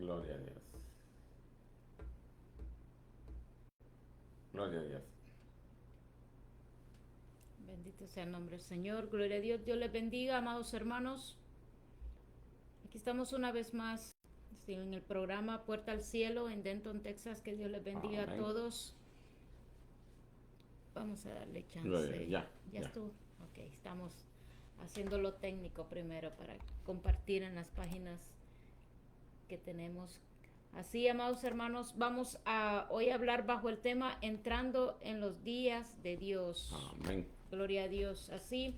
Gloria a Dios. Gloria a Dios. Bendito sea el nombre del Señor. Gloria a Dios. Dios les bendiga, amados hermanos. Aquí estamos una vez más en el programa Puerta al Cielo en Denton, Texas. Que Dios les bendiga a Amén. todos. Vamos a darle Gloria a Dios. chance. Ya, ¿Ya ya. estuvo? Ok, estamos haciendo lo técnico primero para compartir en las páginas que tenemos. Así, amados hermanos, vamos a hoy hablar bajo el tema entrando en los días de Dios. Amén. Gloria a Dios. Así,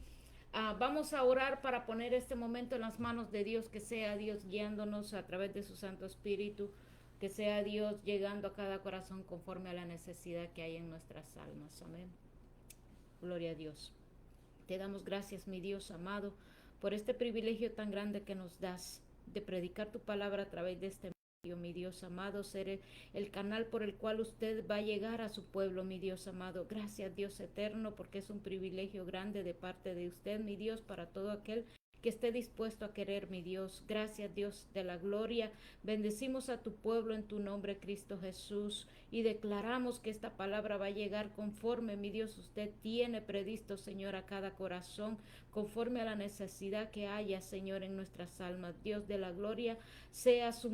vamos a orar para poner este momento en las manos de Dios, que sea Dios guiándonos a través de su Santo Espíritu, que sea Dios llegando a cada corazón conforme a la necesidad que hay en nuestras almas. Amén. Gloria a Dios. Te damos gracias, mi Dios amado, por este privilegio tan grande que nos das de predicar tu palabra a través de este medio, mi Dios amado, ser el canal por el cual usted va a llegar a su pueblo, mi Dios amado. Gracias, Dios eterno, porque es un privilegio grande de parte de usted, mi Dios, para todo aquel que esté dispuesto a querer, mi Dios. Gracias, Dios de la gloria. Bendecimos a tu pueblo en tu nombre, Cristo Jesús, y declaramos que esta palabra va a llegar conforme, mi Dios, usted tiene previsto, Señor, a cada corazón, conforme a la necesidad que haya, Señor, en nuestras almas. Dios de la gloria, sea su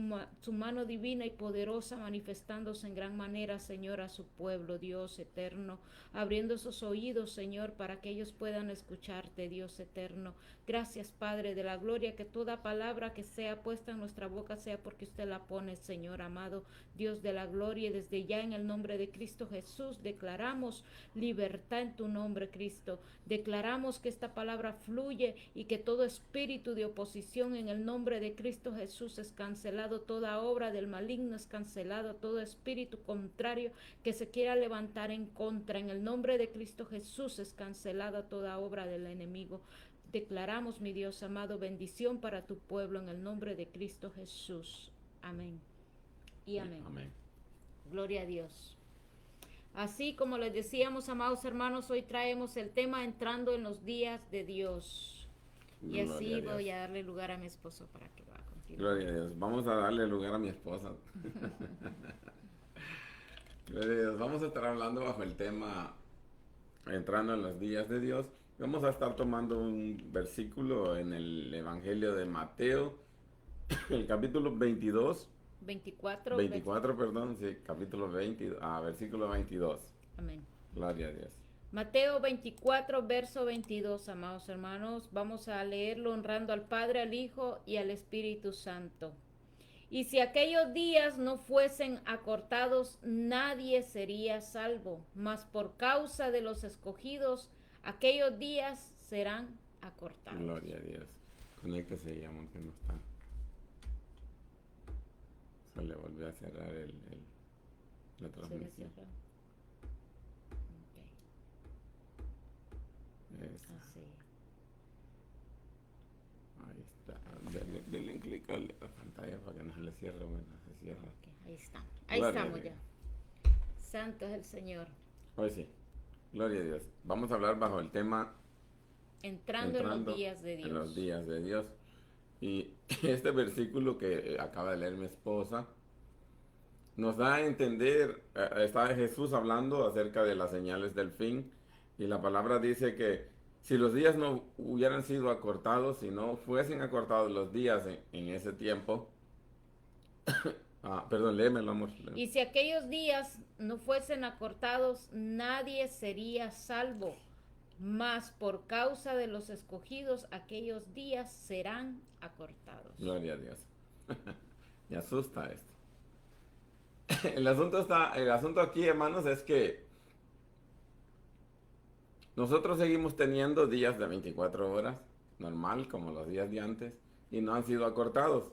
mano divina y poderosa manifestándose en gran manera, Señor, a su pueblo, Dios eterno, abriendo esos oídos, Señor, para que ellos puedan escucharte, Dios eterno. Gracias, Padre de la gloria, que toda palabra que sea puesta en nuestra boca sea porque usted la pone, Señor amado, Dios de la gloria, y desde ya en el nombre de Cristo Jesús declaramos libertad en tu nombre, Cristo. Declaramos que esta palabra fluye y que todo espíritu de oposición en el nombre de Cristo Jesús es cancelado, toda obra del maligno es cancelado, todo espíritu contrario que se quiera levantar en contra, en el nombre de Cristo Jesús es cancelada toda obra del enemigo. Declaramos, mi Dios amado, bendición para tu pueblo en el nombre de Cristo Jesús. Amén. Y amén. Amén. Gloria a Dios. Así como les decíamos, amados hermanos, hoy traemos el tema entrando en los días de Dios. Y Gloria a así Dios. voy a darle lugar a mi esposo para que va a continuar. Gloria a Dios. Vamos a darle lugar a mi esposa. Gloria a Dios. Vamos a estar hablando bajo el tema entrando en los días de Dios. Vamos a estar tomando un versículo en el Evangelio de Mateo, el capítulo 22, 24. 24, perdón, sí, capítulo 20, versículo 22. Amén. Gloria a Dios. Mateo 24, verso 22, amados hermanos. Vamos a leerlo honrando al Padre, al Hijo y al Espíritu Santo. Y si aquellos días no fuesen acortados, nadie sería salvo, mas por causa de los escogidos, aquellos días serán acortados. Gloria a Dios. Conéctese ya, que no está. Se le volvió a cerrar la ¿Se le transmisión. cierra? Ok, Eso. así. Ahí está. Denle clic a la pantalla para que no se le cierre. Bueno, se cierra. Ok, ahí está. Ahí Gloria a estamos Dios. ya. Santo es el Señor. Hoy sí. Gloria a Dios. Vamos a hablar bajo el tema Entrando en los días de en los Dios. días de Dios. Y este versículo que acaba de leer mi esposa nos da a entender, está Jesús hablando acerca de las señales del fin, y la palabra dice que si los días no hubieran sido acortados, si no fuesen acortados los días en ese tiempo, perdón, léemelo, amor. Y si aquellos días no fuesen acortados, nadie sería salvo. Mas por causa de los escogidos, aquellos días serán acortados. Gloria a Dios. Me asusta esto. El asunto aquí, hermanos, es que nosotros seguimos teniendo días de 24 horas, normal, como los días de antes, y no han sido acortados.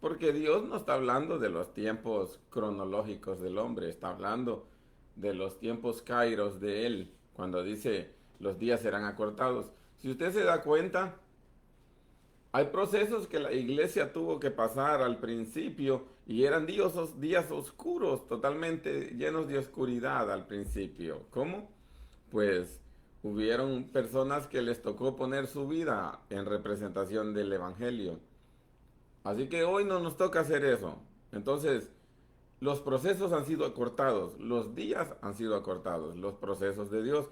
Porque Dios no está hablando de los tiempos cronológicos del hombre, está hablando de los tiempos kairos de él, cuando dice los días serán acortados. Si usted se da cuenta, hay procesos que la iglesia tuvo que pasar al principio y eran días oscuros, totalmente llenos de oscuridad al principio. ¿Cómo? Pues hubieron personas que les tocó poner su vida en representación del evangelio. Así que hoy no nos toca hacer eso. Entonces, los procesos han sido acortados, los días han sido acortados, los procesos de Dios,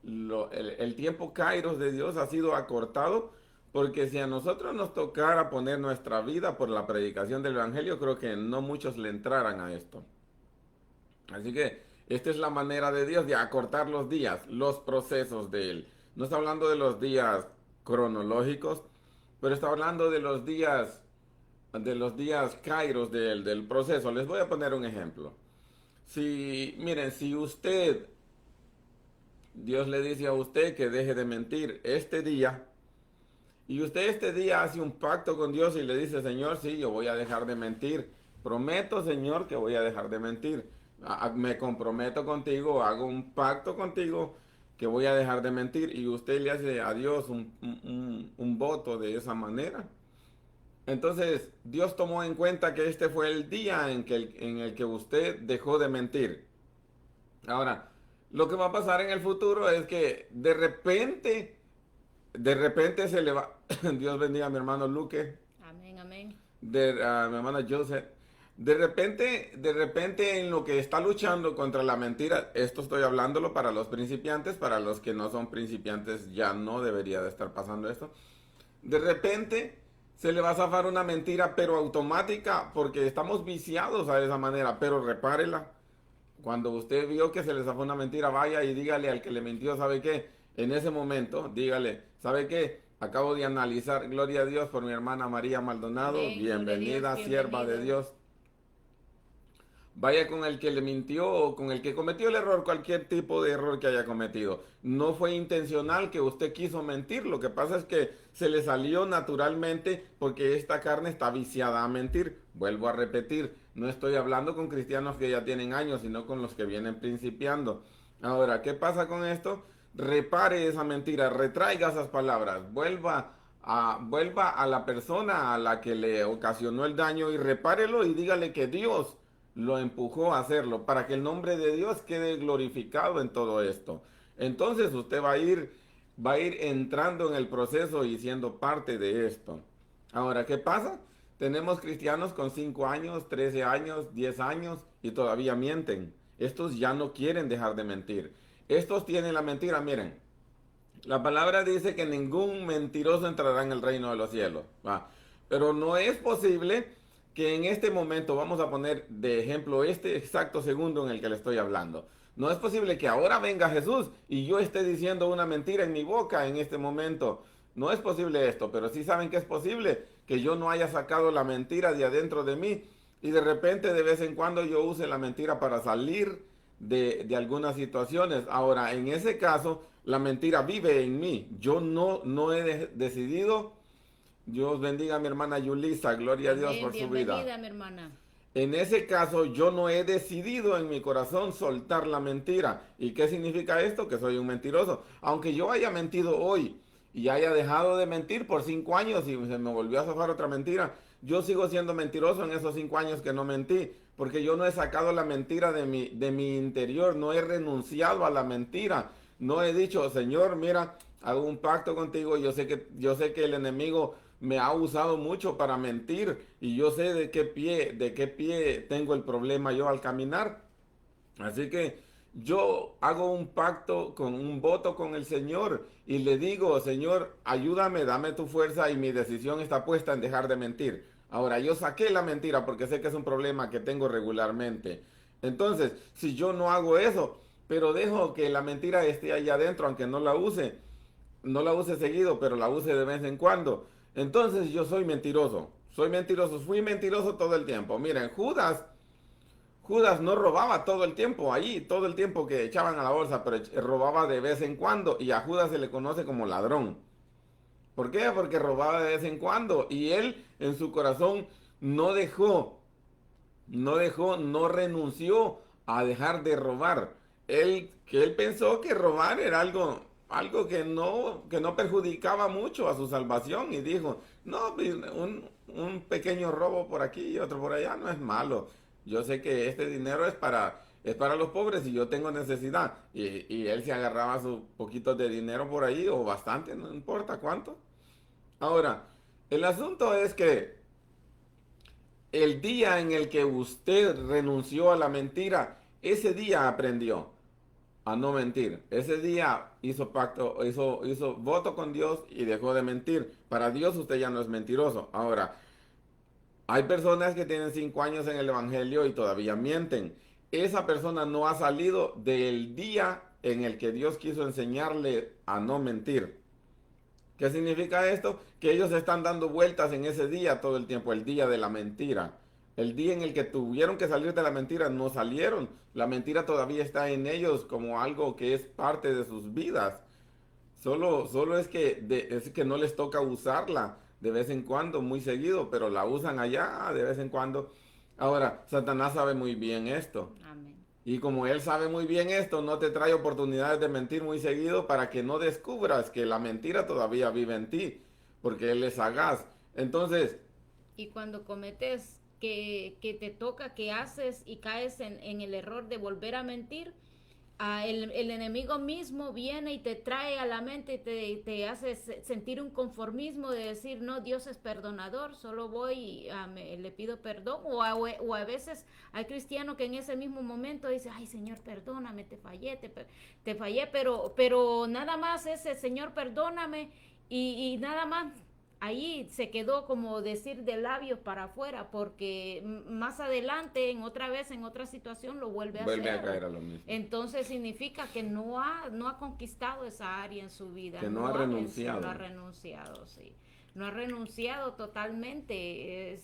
el tiempo kairos de Dios ha sido acortado, porque si a nosotros nos tocara poner nuestra vida por la predicación del Evangelio, creo que no muchos le entraran a esto. Así que esta es la manera de Dios de acortar los días, los procesos de Él. No está hablando de los días cronológicos, pero está hablando de los días kairos del proceso. Les voy a poner un ejemplo. Si, miren, si usted, Dios le dice a usted que deje de mentir este día, y usted este día hace un pacto con Dios y le dice, Señor, sí, yo voy a dejar de mentir. Prometo, Señor, que voy a dejar de mentir. Me comprometo contigo, hago un pacto contigo que voy a dejar de mentir. Y usted le hace a Dios un voto de esa manera. Entonces, Dios tomó en cuenta que este fue el día en el que usted dejó de mentir. Ahora, lo que va a pasar en el futuro es que de repente se le va. Dios bendiga a mi hermano Luque, Amén, amén. a mi hermano Joseph. De repente en lo que está luchando contra la mentira, esto estoy hablándolo para los principiantes, para los que no son principiantes ya no debería de estar pasando esto. De repente se le va a zafar una mentira, pero automática, porque estamos viciados a esa manera, pero repárela. Cuando usted vio que se le zafó una mentira, vaya y dígale al que le mintió, ¿sabe qué? En ese momento, dígale, ¿sabe qué? Acabo de analizar, gloria a Dios por mi hermana María Maldonado, Amén. bienvenida, Dios, sierva de Dios. Vaya con el que le mintió o con el que cometió el error, cualquier tipo de error que haya cometido. No fue intencional que usted quiso mentir, lo que pasa es que se le salió naturalmente porque esta carne está viciada a mentir. Vuelvo a repetir, no estoy hablando con cristianos que ya tienen años, sino con los que vienen principiando. Ahora, ¿qué pasa con esto? Repare esa mentira, retraiga esas palabras, vuelva a la persona a la que le ocasionó el daño y repárelo y dígale que Dios lo empujó a hacerlo para que el nombre de Dios quede glorificado en todo esto. Entonces usted va a ir entrando en el proceso y siendo parte de esto. Ahora, ¿qué pasa? Tenemos cristianos con 5 años, 13 años, 10 años y todavía mienten. Estos ya no quieren dejar de mentir. Estos tienen la mentira, miren. La palabra dice que ningún mentiroso entrará en el reino de los cielos. ¿Va? Pero no es posible que en este momento, vamos a poner de ejemplo este exacto segundo en el que le estoy hablando. No es posible que ahora venga Jesús y yo esté diciendo una mentira en mi boca en este momento. No es posible esto, pero sí saben que es posible que yo no haya sacado la mentira de adentro de mí y de repente de vez en cuando yo use la mentira para salir de algunas situaciones. Ahora, en ese caso, la mentira vive en mí. Yo no he decidido. Dios bendiga a mi hermana Yulisa, gloria a Dios Amén. por su vida. Bienvenida, mi hermana. En ese caso, yo no he decidido en mi corazón soltar la mentira. ¿Y qué significa esto? Que soy un mentiroso. Aunque yo haya mentido hoy y haya dejado de mentir por 5 años y se me volvió a zafar otra mentira, yo sigo siendo mentiroso en esos 5 años que no mentí, porque yo no he sacado la mentira de mi interior, no he renunciado a la mentira. No he dicho, Señor, mira, hago un pacto contigo, yo sé que el enemigo me ha usado mucho para mentir y yo sé de qué pie tengo el problema yo al caminar. Así que yo hago un pacto con un voto con el Señor y le digo, Señor, ayúdame, dame tu fuerza y mi decisión está puesta en dejar de mentir. Ahora, yo saqué la mentira porque sé que es un problema que tengo regularmente. Entonces, si yo no hago eso, pero dejo que la mentira esté ahí adentro, aunque no la use seguido, pero la use de vez en cuando, entonces yo soy mentiroso. Soy mentiroso, fui mentiroso todo el tiempo. Miren, Judas no robaba todo el tiempo allí, todo el tiempo que echaban a la bolsa, pero robaba de vez en cuando y a Judas se le conoce como ladrón. ¿Por qué? Porque robaba de vez en cuando y él en su corazón no dejó, no renunció a dejar de robar. Él pensó que robar era algo que no perjudicaba mucho a su salvación y dijo, no, pues, un pequeño robo por aquí y otro por allá no es malo. Yo sé que este dinero es para los pobres y yo tengo necesidad. Y él se agarraba sus poquitos de dinero por ahí o bastante, no importa cuánto. Ahora, el asunto es que el día en el que usted renunció a la mentira, ese día aprendió a no mentir. Ese día hizo pacto, hizo voto con Dios y dejó de mentir. Para Dios usted ya no es mentiroso. Ahora, hay personas que tienen 5 años en el Evangelio y todavía mienten. Esa persona no ha salido del día en el que Dios quiso enseñarle a no mentir. ¿Qué significa esto? Que ellos están dando vueltas en ese día todo el tiempo, el día de la mentira. El día en el que tuvieron que salir de la mentira, no salieron. La mentira todavía está en ellos como algo que es parte de sus vidas. Solo es que no les toca usarla de vez en cuando, muy seguido, pero la usan allá de vez en cuando. Ahora, Satanás sabe muy bien esto. Amén. Y como él sabe muy bien esto, no te trae oportunidades de mentir muy seguido para que no descubras que la mentira todavía vive en ti, porque él es sagaz. Entonces, Y cuando cometes que te toca, que haces y caes en el error de volver a mentir, el enemigo mismo viene y te trae a la mente y te hace sentir un conformismo de decir, no, Dios es perdonador, solo voy y le pido perdón. O a veces hay cristianos que en ese mismo momento dice, ay Señor, perdóname, te fallé, pero nada más ese Señor, perdóname y nada más ahí se quedó como decir de labios para afuera, porque más adelante, en otra vez, en otra situación, lo vuelve a vuelve a hacer. caer a lo mismo. Entonces significa que no ha conquistado esa área en su vida, Que no ha renunciado. no ha renunciado, sí. No ha renunciado totalmente.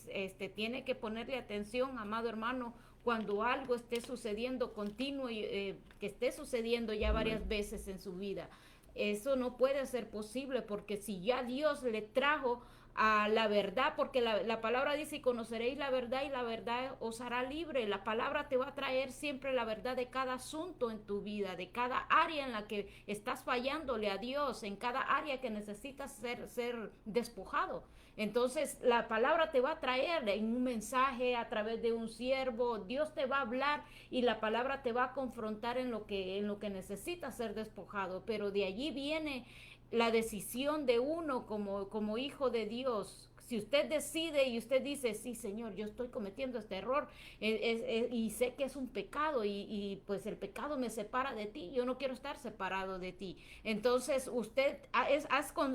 Tiene que ponerle atención, amado hermano, cuando algo esté sucediendo continuo, que esté sucediendo ya varias veces en su vida. Eso no puede ser posible, porque si ya Dios le trajo a la verdad, porque la palabra dice, y conoceréis la verdad y la verdad os hará libre. La palabra te va a traer siempre la verdad de cada asunto en tu vida, de cada área en la que estás fallándole a Dios, en cada área que necesitas ser despojado. Entonces la palabra te va a traer en un mensaje a través de un siervo. Dios te va a hablar y la palabra te va a confrontar en lo que necesitas ser despojado. Pero de allí viene la decisión de uno como hijo de Dios. Si usted decide y usted dice, sí Señor, yo estoy cometiendo este error y sé que es un pecado y pues el pecado me separa de ti, yo no quiero estar separado de ti. Entonces usted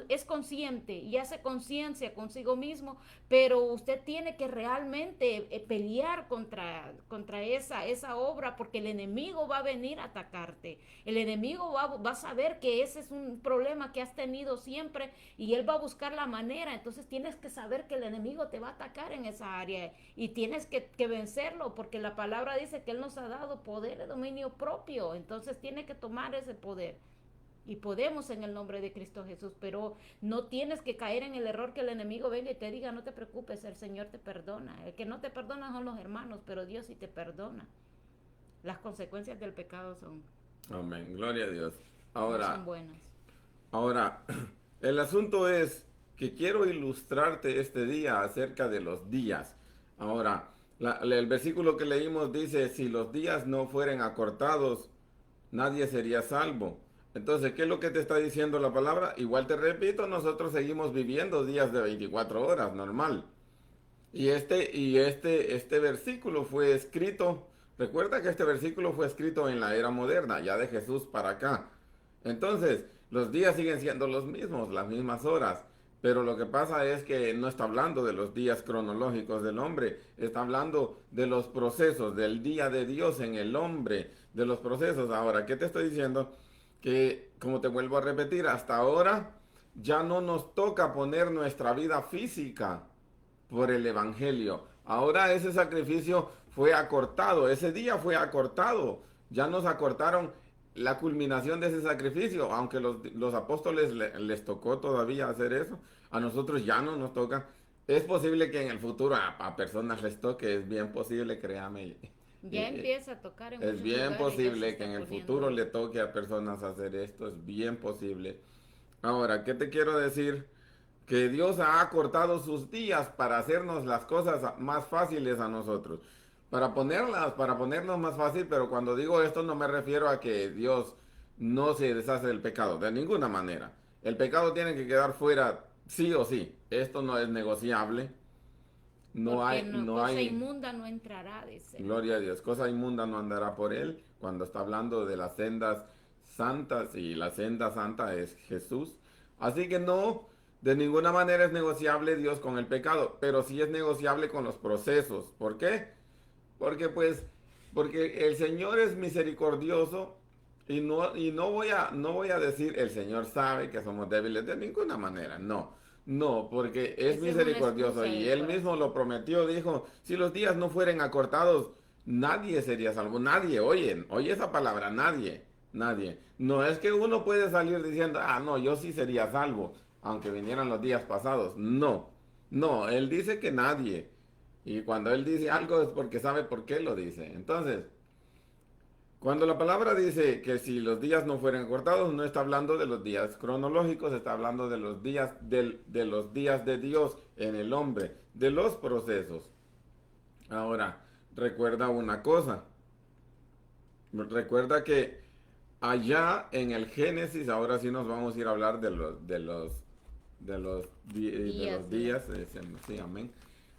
es consciente y hace conciencia consigo mismo, pero usted tiene que realmente pelear contra esa obra, porque el enemigo va a venir a atacarte. El enemigo va a saber que ese es un problema que has tenido siempre y él va a buscar la manera. Entonces tienes que saber que el enemigo te va a atacar en esa área y tienes que vencerlo, porque la palabra dice que él nos ha dado poder de dominio propio. Entonces tiene que tomar ese poder. Y podemos en el nombre de Cristo Jesús, pero no tienes que caer en el error que el enemigo venga y te diga, no te preocupes, el Señor te perdona. El que no te perdona son los hermanos, pero Dios sí te perdona. Las consecuencias del pecado son, Amén, gloria a Dios. no Ahora, son buenas. ahora, el asunto es que quiero ilustrarte este día acerca de los días. Ahora, el versículo que leímos dice, si los días no fueren acortados, nadie sería salvo. Entonces, ¿qué es lo que te está diciendo la palabra? Igual te repito, nosotros seguimos viviendo días de 24 horas, normal. Y este versículo fue escrito, recuerda que este versículo fue escrito en la era moderna, ya de Jesús para acá. Entonces, los días siguen siendo los mismos, las mismas horas, pero lo que pasa es que no está hablando de los días cronológicos del hombre, está hablando de los procesos, del día de Dios en el hombre, de los procesos. Ahora, ¿qué te estoy diciendo? Que, como te vuelvo a repetir, hasta ahora ya no nos toca poner nuestra vida física por el Evangelio. Ahora ese sacrificio fue acortado, ese día fue acortado. Ya nos acortaron la culminación de ese sacrificio, aunque los apóstoles les tocó todavía hacer eso, a nosotros ya no nos toca. Es posible que en el futuro a personas les toque, es bien posible, créame. Ya empieza a tocar en Es muchos bien lugares, ya se posible que está en el poniendo. futuro le toque a personas hacer esto, es bien posible. Ahora, ¿qué te quiero decir? Que Dios ha acortado sus días para hacernos las cosas más fáciles a nosotros. Para ponernos más fácil, pero cuando digo esto no me refiero a que Dios no se deshace del pecado, de ninguna manera. El pecado tiene que quedar fuera sí o sí. Esto no es negociable. No Porque hay, no, no cosa hay, inmunda no entrará, dice. gloria a Dios, cosa inmunda no andará por él cuando está hablando de las sendas santas y la senda santa es Jesús. Así que no, de ninguna manera es negociable Dios con el pecado, pero sí es negociable con los procesos. ¿Por qué? Porque pues, porque el Señor es misericordioso y no voy a decir el Señor sabe que somos débiles de ninguna manera, no. No, porque es Esa es una misericordioso excusa y del Él mismo lo corazón. prometió, dijo, si los días no fueren acortados, nadie sería salvo, nadie, oye esa palabra, nadie, nadie. No es que uno puede salir diciendo, ah, no, yo sí sería salvo, aunque vinieran los días pasados, no, no, Él dice que nadie. Y cuando él dice algo es porque sabe por qué lo dice. Entonces, cuando la palabra dice que si los días no fueran cortados, no está hablando de los días cronológicos, está hablando de los días de los días de Dios en el hombre, de los procesos. Ahora, recuerda una cosa. Recuerda que allá en el Génesis, ahora sí nos vamos a ir a hablar de Días, los días. días, sí, amén.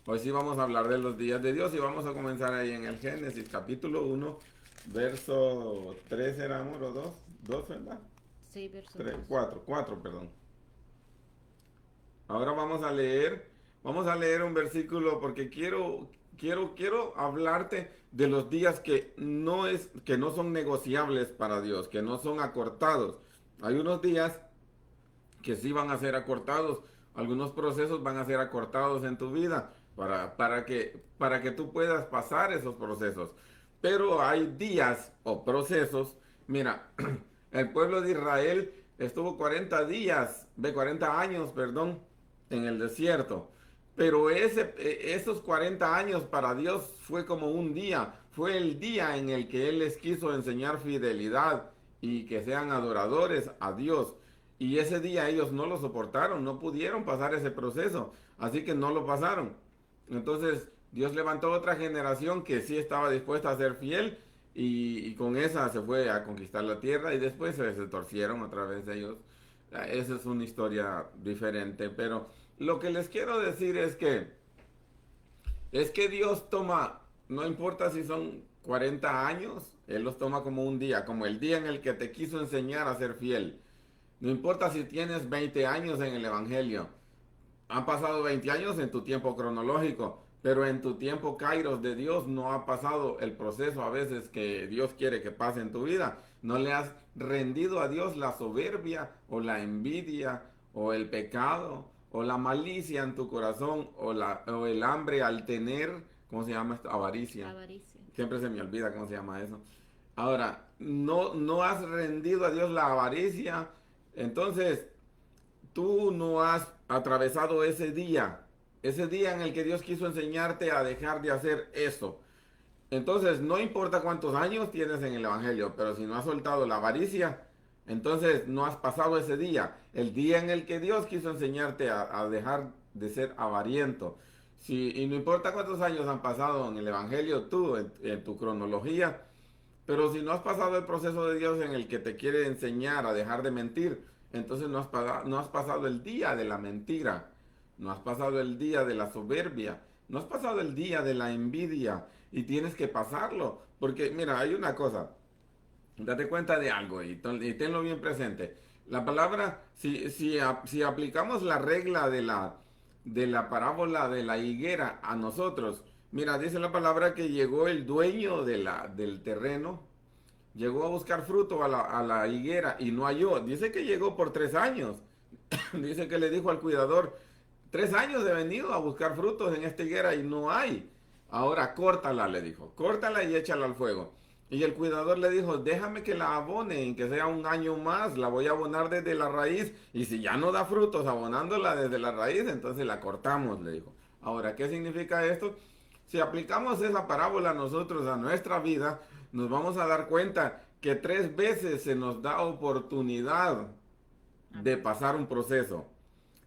Hoy sí vamos a hablar de los días de Dios y vamos a comenzar ahí en el Génesis, capítulo 1 verso 3 era amor o 2 2 ¿verdad? Sí, verso 3 2. 4 4 perdón. Ahora vamos a leer un versículo porque quiero hablarte de los días que no son negociables para Dios, que no son acortados. Hay unos días que sí van a ser acortados, algunos procesos van a ser acortados en tu vida para que tú puedas pasar esos procesos. Pero hay días o procesos, mira, el pueblo de Israel estuvo 40 días, de 40 años, perdón, en el desierto. Pero esos 40 años para Dios fue como un día, fue el día en el que Él les quiso enseñar fidelidad y que sean adoradores a Dios. Y ese día ellos no lo soportaron, no pudieron pasar ese proceso, así que no lo pasaron. Entonces Dios levantó otra generación que sí estaba dispuesta a ser fiel y con esa se fue a conquistar la tierra y después se torcieron otra vez ellos. Esa es una historia diferente, pero lo que les quiero decir es que Dios toma, no importa si son 40 años, Él los toma como un día, como el día en el que te quiso enseñar a ser fiel. No importa si tienes 20 años en el Evangelio, han pasado 20 años en tu tiempo cronológico, pero en tu tiempo Kairos de Dios no ha pasado el proceso a veces que Dios quiere que pase en tu vida. No le has rendido a Dios la soberbia o la envidia o el pecado o la malicia en tu corazón o el hambre al tener, ¿cómo se llama esto? Avaricia. Avaricia. Siempre se me olvida cómo se llama eso. Ahora, no has rendido a Dios la avaricia, entonces tú no has atravesado ese día en el que Dios quiso enseñarte a dejar de hacer eso. Entonces, no importa cuántos años tienes en el Evangelio, pero si no has soltado la avaricia, entonces no has pasado ese día, el día en el que Dios quiso enseñarte a dejar de ser avariento. Y no importa cuántos años han pasado en el Evangelio tú, en tu cronología, pero si no has pasado el proceso de Dios en el que te quiere enseñar a dejar de mentir, entonces no has pasado el día de la mentira, no has pasado el día de la soberbia, no has pasado el día de la envidia y tienes que pasarlo. Porque mira, hay una cosa, date cuenta de algo y tenlo bien presente. La palabra, si aplicamos la regla de la parábola de la higuera a nosotros, mira, dice la palabra que llegó el dueño del terreno, llegó a buscar fruto a la higuera y no halló. Dice que llegó por 3 años. Dice que le dijo al cuidador, 3 años he venido a buscar frutos en esta higuera y no hay. Ahora córtala, le dijo, córtala y échala al fuego. Y el cuidador le dijo, déjame que la abone, en que sea un año más, la voy a abonar desde la raíz. Y si ya no da frutos abonándola desde la raíz, entonces la cortamos, le dijo. Ahora, ¿qué significa esto? Si aplicamos esa parábola nosotros a nuestra vida, nos vamos a dar cuenta que 3 veces se nos da oportunidad de pasar un proceso.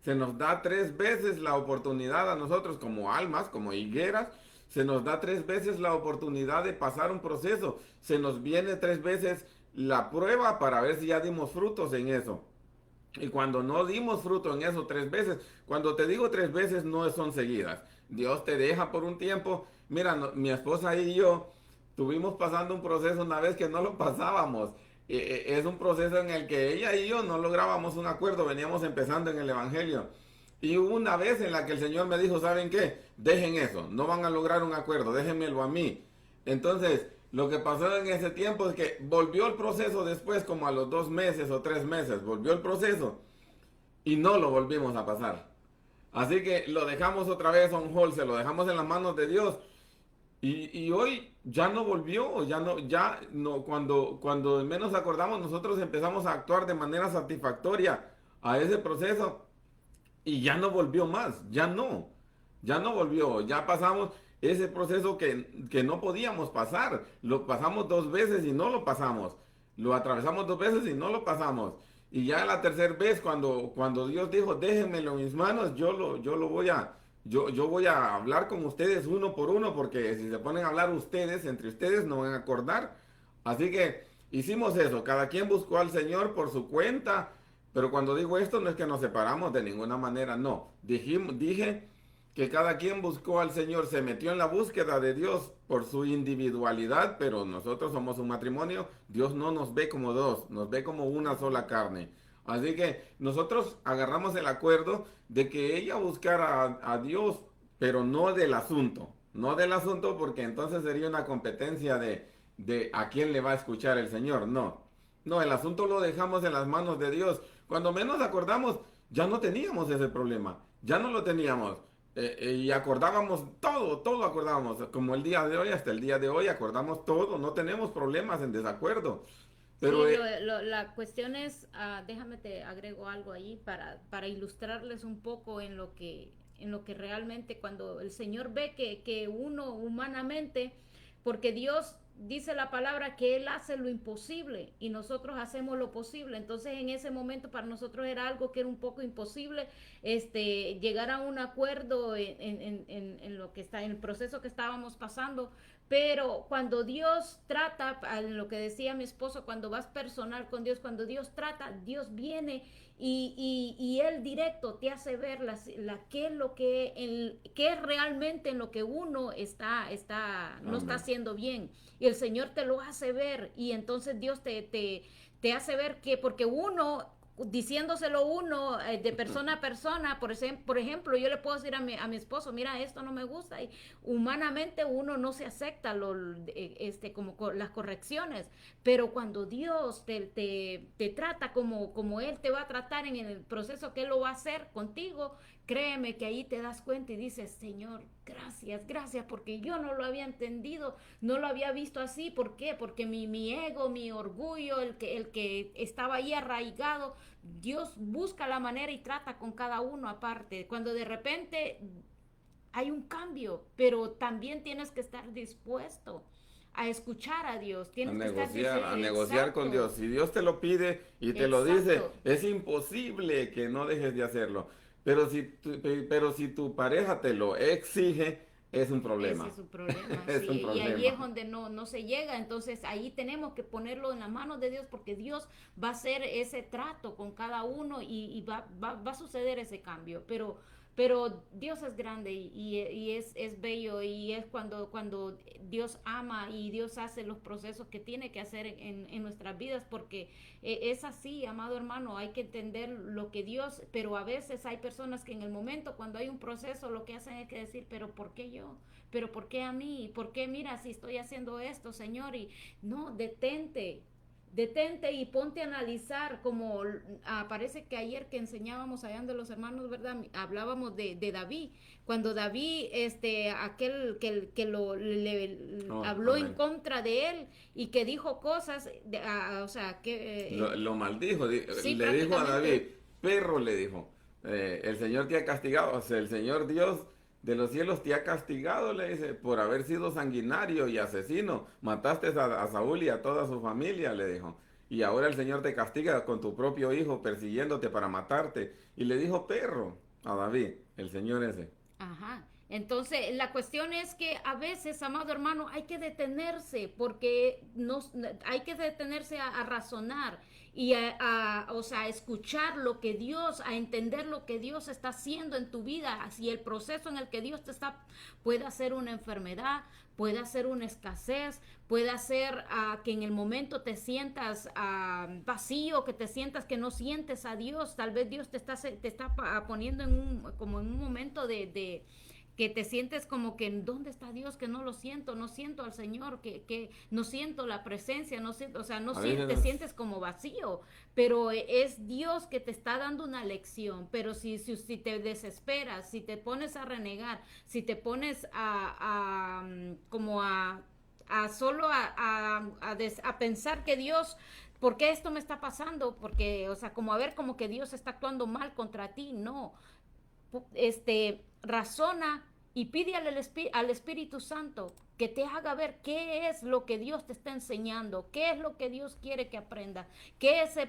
Se nos da 3 veces la oportunidad a nosotros como almas, como higueras. Se nos da 3 veces la oportunidad de pasar un proceso. Se nos viene 3 veces la prueba para ver si ya dimos frutos en eso. Y cuando no dimos fruto en eso 3 veces, cuando te digo 3 veces no son seguidas. Dios te deja por un tiempo. Mira, mi esposa y yo tuvimos pasando un proceso una vez que no lo pasábamos. Es un proceso en el que ella y yo no lográbamos un acuerdo, veníamos empezando en el Evangelio. Y hubo una vez en la que el Señor me dijo, ¿saben qué? Dejen eso, no van a lograr un acuerdo, déjenmelo a mí. Entonces, lo que pasó en ese tiempo es que volvió el proceso después, como a los 2 meses o 3 meses, volvió el proceso y no lo volvimos a pasar. Así que lo dejamos otra vez on hold, se lo dejamos en las manos de Dios. Y hoy ya no volvió, ya no, cuando menos acordamos, nosotros empezamos a actuar de manera satisfactoria a ese proceso y ya no volvió más, ya no volvió, ya pasamos ese proceso que no podíamos pasar, lo pasamos 2 veces y no lo pasamos, lo atravesamos 2 veces y no lo pasamos. Y ya la tercera vez, cuando Dios dijo, déjenmelo en mis manos, yo voy a hablar con ustedes uno por uno, porque si se ponen a hablar ustedes, entre ustedes, no van a acordar. Así que hicimos eso, cada quien buscó al Señor por su cuenta, pero cuando digo esto no es que nos separamos de ninguna manera, no. Dije que cada quien buscó al Señor, se metió en la búsqueda de Dios por su individualidad, pero nosotros somos un matrimonio, Dios no nos ve como dos, nos ve como una sola carne. Así que nosotros agarramos el acuerdo de que ella buscara a Dios, pero no del asunto, no del asunto porque entonces sería una competencia de a quién le va a escuchar el Señor, no. No, el asunto lo dejamos en las manos de Dios. Cuando menos acordamos, ya no teníamos ese problema, ya no lo teníamos. Y acordábamos todo acordábamos, como el día de hoy, hasta el día de hoy acordamos todo, no tenemos problemas en desacuerdo. Pero Sí, la cuestión es, déjame te agrego algo ahí para ilustrarles un poco en lo que realmente cuando el Señor ve que uno humanamente, porque Dios dice la palabra que Él hace lo imposible y nosotros hacemos lo posible. Entonces en ese momento para nosotros era algo que era un poco imposible, llegar a un acuerdo en lo que está, en el proceso que estábamos pasando. Pero cuando Dios trata, lo que decía mi esposo, cuando vas personal con Dios, cuando Dios trata, Dios viene y Él directo te hace ver qué es lo qué es realmente en lo que uno no está amén. haciendo bien. Y el Señor te lo hace ver y entonces Dios te hace ver que porque uno diciéndoselo uno de persona a persona, por ejemplo, yo le puedo decir a mi esposo, mira, esto no me gusta, y humanamente uno no se acepta como las correcciones, pero cuando Dios te trata como Él te va a tratar en el proceso que Él lo va a hacer contigo, créeme que ahí te das cuenta y dices, Señor, gracias, porque yo no lo había entendido, no lo había visto así. ¿Por qué? Porque mi ego, mi orgullo, el que estaba ahí arraigado, Dios busca la manera y trata con cada uno aparte. Cuando de repente hay un cambio, pero también tienes que estar dispuesto a escuchar a Dios, tienes que estar A dispuesto, negociar con Dios. exacto, Si Dios te lo pide y te lo dice, exacto. es imposible que no dejes de hacerlo. Pero si tu pareja te lo exige, es un Ese problema. es un problema, Es un sí, y ahí problema. es donde no se llega, entonces ahí tenemos que ponerlo en las manos de Dios porque Dios va a hacer ese trato con cada uno y va a suceder ese cambio, pero Dios es grande y es bello y es cuando Dios ama y Dios hace los procesos que tiene que hacer en nuestras vidas porque es así, amado hermano, hay que entender lo que Dios, pero a veces hay personas que en el momento cuando hay un proceso lo que hacen es que decir, pero ¿por qué yo? Pero ¿por qué a mí? ¿Por qué mira si estoy haciendo esto, Señor? Y no, detente y ponte a analizar, como parece que ayer que enseñábamos allá de los hermanos, ¿verdad? Hablábamos de David, cuando David, aquel le Oh, habló en amén. contra de él y que dijo cosas, o sea, Lo maldijo, sí, le dijo a David, prácticamente, perro le dijo, el Señor te ha castigado, o sea, el Señor Dios de los cielos te ha castigado, le dice, por haber sido sanguinario y asesino, mataste a Saúl y a toda su familia, le dijo, y ahora el Señor te castiga con tu propio hijo persiguiéndote para matarte, y le dijo perro a David, el Señor ese. ajá. Entonces, la cuestión es que a veces, amado hermano, hay que detenerse, porque hay que detenerse a razonar y o sea, a escuchar lo que Dios, a entender lo que Dios está haciendo en tu vida, si el proceso en el que Dios te está, puede ser una enfermedad, puede ser una escasez, puede ser que en el momento te sientas vacío, que te sientas que no sientes a Dios, tal vez Dios te está poniendo como en un momento de que te sientes como que ¿dónde está Dios? Que no lo siento, no siento al Señor, que no siento la presencia, no siento, o sea, no te sientes como vacío, pero es Dios que te está dando una lección. Pero si te desesperas, si te pones a renegar, si te pones como a solo a pensar que Dios, ¿por qué esto me está pasando? Porque, o sea, como a ver como que Dios está actuando mal contra ti, no. Razona y pide al Espíritu Santo que te haga ver qué es lo que Dios te está enseñando, qué es lo que Dios quiere que aprenda,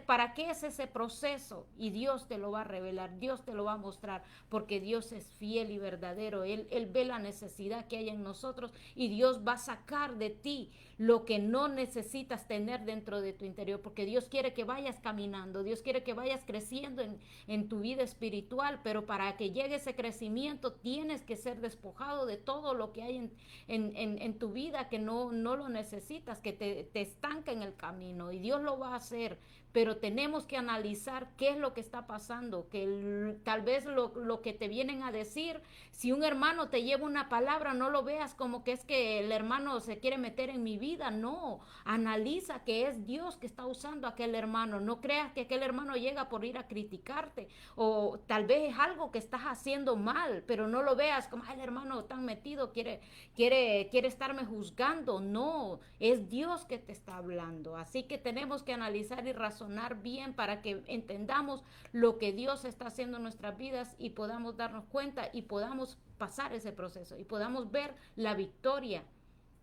para qué es ese proceso, y Dios te lo va a revelar, Dios te lo va a mostrar, porque Dios es fiel y verdadero. Él ve la necesidad que hay en nosotros, y Dios va a sacar de ti lo que no necesitas tener dentro de tu interior, porque Dios quiere que vayas caminando, Dios quiere que vayas creciendo en tu vida espiritual, pero para que llegue ese crecimiento tienes que ser despojado de todo lo que hay en tu vida que no lo necesitas, que te estanca en el camino, y Dios lo va a hacer. Pero tenemos que analizar qué es lo que está pasando, que tal vez lo que te vienen a decir, si un hermano te lleva una palabra, no lo veas como que es que el hermano se quiere meter en mi vida, no, analiza que es Dios que está usando a aquel hermano, no creas que aquel hermano llega por ir a criticarte, o tal vez es algo que estás haciendo mal, pero no lo veas como, el hermano tan metido quiere estarme juzgando, no, es Dios que te está hablando. Así que tenemos que analizar y razonar bien para que entendamos lo que Dios está haciendo en nuestras vidas y podamos darnos cuenta y podamos pasar ese proceso y podamos ver la victoria.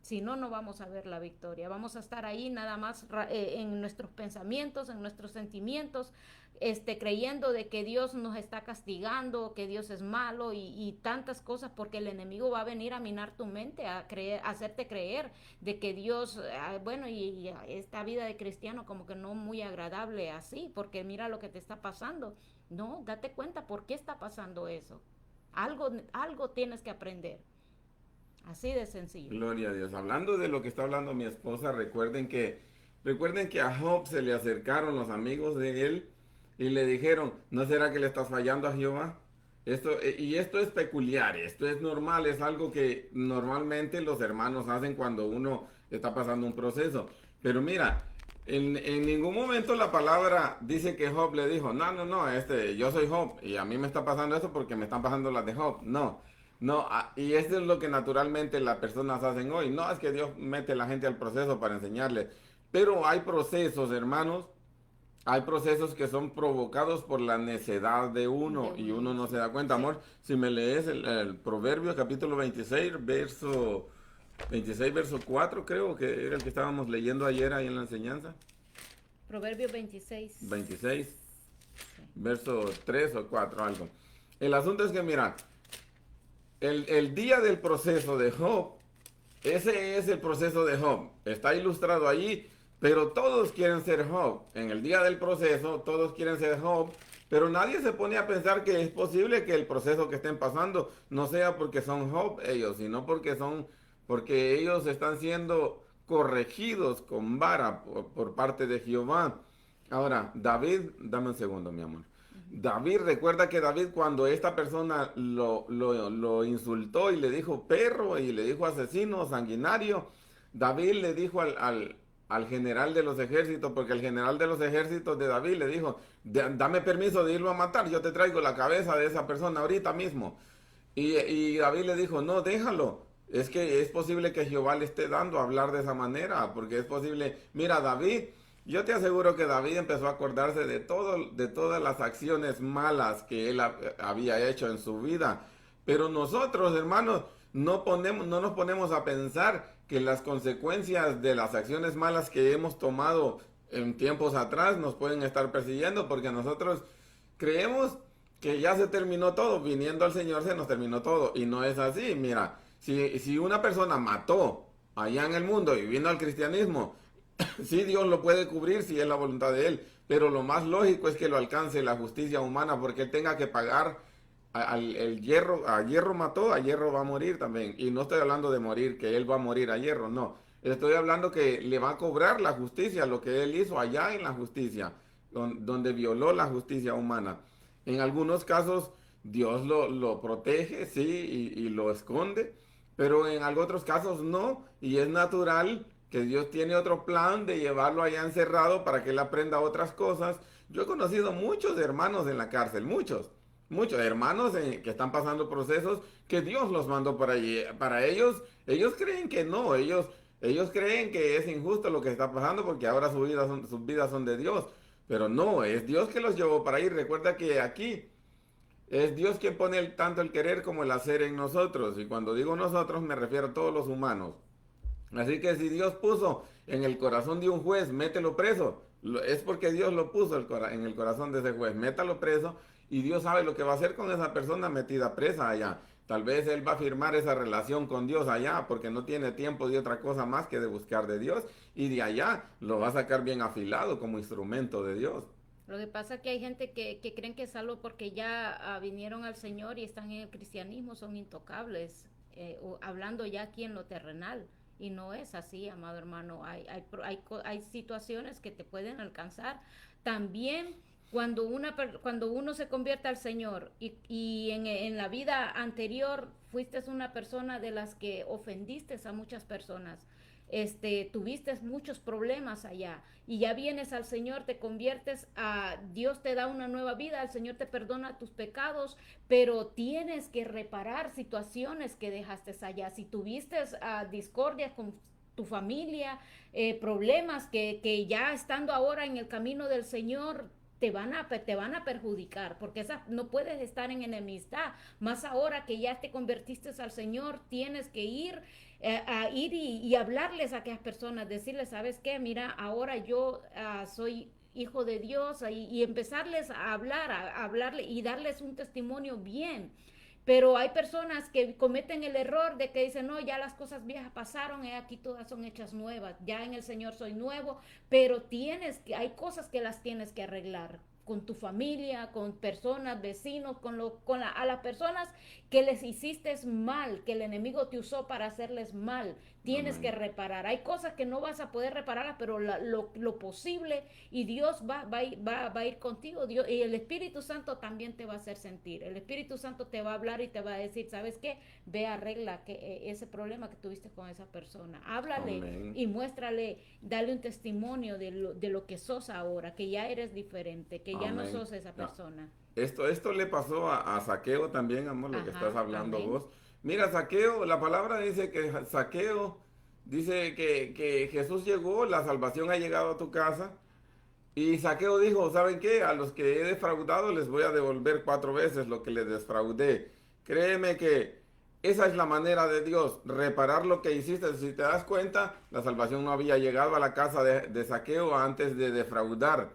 Si no, no vamos a ver la victoria. Vamos a estar ahí nada más en nuestros pensamientos, en nuestros sentimientos, creyendo de que Dios nos está castigando, que Dios es malo y tantas cosas, porque el enemigo va a venir a minar tu mente, a hacerte creer de que Dios, bueno, y esta vida de cristiano como que no muy agradable así, porque mira lo que te está pasando. No, date cuenta por qué está pasando eso. Algo tienes que aprender. Así de sencillo. Gloria a Dios. Hablando de lo que está hablando mi esposa, recuerden que a Job se le acercaron los amigos de él y le dijeron, ¿no será que le estás fallando a Jehová? Esto es peculiar, esto es normal, es algo que normalmente los hermanos hacen cuando uno está pasando un proceso. Pero mira, en ningún momento la palabra dice que Job le dijo, no, yo soy Job y a mí me está pasando esto porque me están pasando las de Job. No, y esto es lo que naturalmente las personas hacen hoy. No es que Dios mete a la gente al proceso para enseñarle, pero hay procesos, hermanos, hay procesos que son provocados por la necedad de uno y uno no se da cuenta, sí. Amor, si me lees el Proverbio capítulo 26, verso 4, creo que era el que estábamos leyendo ayer ahí en la enseñanza. Proverbio 26. 26, sí. Verso 3 o 4, algo. El asunto es que, mira, el día del proceso de Job, ese es el proceso de Job. Está ilustrado allí, pero todos quieren ser Job. En el día del proceso, todos quieren ser Job, pero nadie se pone a pensar que es posible que el proceso que estén pasando no sea porque son Job ellos, sino porque ellos están siendo corregidos con vara por parte de Jehová. Ahora, David, dame un segundo, mi amor. David, recuerda que David, cuando esta persona lo insultó y le dijo perro y le dijo asesino, sanguinario, David le dijo al general de los ejércitos, porque el general de los ejércitos de David le dijo, dame permiso de irlo a matar, yo te traigo la cabeza de esa persona ahorita mismo. Y David le dijo, no, déjalo, es que es posible que Jehová le esté dando a hablar de esa manera, porque es posible, mira, David, yo te aseguro que David empezó a acordarse de todas las acciones malas que él había hecho en su vida. Pero nosotros, hermanos, no nos ponemos a pensar que las consecuencias de las acciones malas que hemos tomado en tiempos atrás nos pueden estar persiguiendo, porque nosotros creemos que ya se terminó todo, viniendo al Señor se nos terminó todo. Y no es así, mira, si una persona mató allá en el mundo y vino al cristianismo, sí, Dios lo puede cubrir si es la voluntad de Él, pero lo más lógico es que lo alcance la justicia humana porque Él tenga que pagar el hierro, a hierro mató, a hierro va a morir también. Y no estoy hablando de morir, que Él va a morir a hierro, no. Estoy hablando que le va a cobrar la justicia, lo que Él hizo allá en la justicia, donde violó la justicia humana. En algunos casos Dios lo protege, sí, y lo esconde, pero en otros casos no, y es natural que Dios tiene otro plan de llevarlo allá encerrado para que él aprenda otras cosas. Yo he conocido muchos hermanos en la cárcel, muchos hermanos que están pasando procesos que Dios los mandó por allí. Para ellos creen que no, ellos creen que es injusto lo que está pasando porque ahora sus vidas son de Dios. Pero no, es Dios que los llevó para ahí. Recuerda que aquí es Dios quien pone tanto el querer como el hacer en nosotros. Y cuando digo nosotros me refiero a todos los humanos. Así que si Dios puso en el corazón de un juez, mételo preso. Es porque Dios lo puso en el corazón de ese juez, métalo preso y Dios sabe lo que va a hacer con esa persona metida presa allá. Tal vez él va a firmar esa relación con Dios allá porque no tiene tiempo de otra cosa más que de buscar de Dios y de allá lo va a sacar bien afilado como instrumento de Dios. Lo que pasa es que hay gente que creen que es salvo porque ya vinieron al Señor y están en el cristianismo, son intocables, hablando ya aquí en lo terrenal. Y no es así, amado hermano. Hay situaciones que te pueden alcanzar. También cuando uno se convierte al Señor y en la vida anterior fuiste una persona de las que ofendiste a muchas personas, tuviste muchos problemas allá y ya vienes al Señor, te conviertes a Dios, te da una nueva vida, el Señor te perdona tus pecados, pero tienes que reparar situaciones que dejaste allá. Si tuviste discordia con tu familia, problemas que ya estando ahora en el camino del Señor te van a perjudicar, porque no puedes estar en enemistad, más ahora que ya te convertiste al Señor, tienes que ir a ir y hablarles a aquellas personas, decirles, ¿sabes qué? Mira, ahora yo soy hijo de Dios y empezarles a hablar, a hablarle y darles un testimonio bien. Pero hay personas que cometen el error de que dicen, no, ya las cosas viejas pasaron, aquí todas son hechas nuevas, ya en el Señor soy nuevo, pero hay cosas que las tienes que arreglar con tu familia, con personas, vecinos, a las personas que les hiciste mal, que el enemigo te usó para hacerles mal. Tienes que Amén. reparar. Hay cosas que no vas a poder reparar, pero lo posible, y Dios va a ir contigo. Dios, y el Espíritu Santo también te va a hacer sentir. El Espíritu Santo te va a hablar y te va a decir, ¿sabes qué? Ve, arregla ese problema que tuviste con esa persona. Háblale Amén. y muéstrale, dale un testimonio de lo que sos ahora, que ya eres diferente, que ya no Amén. sos esa No, persona. esto le pasó a Saqueo también, amor, lo que estás Ajá, hablando amén. vos. Mira, Saqueo, la palabra dice que Saqueo dice que Jesús llegó, la salvación ha llegado a tu casa. Y Saqueo dijo, ¿saben qué? A los que he defraudado les voy a devolver 4 veces lo que les defraudé. Créeme que esa es la manera de Dios, reparar lo que hiciste. Si te das cuenta, la salvación no había llegado a la casa de Saqueo antes de defraudar.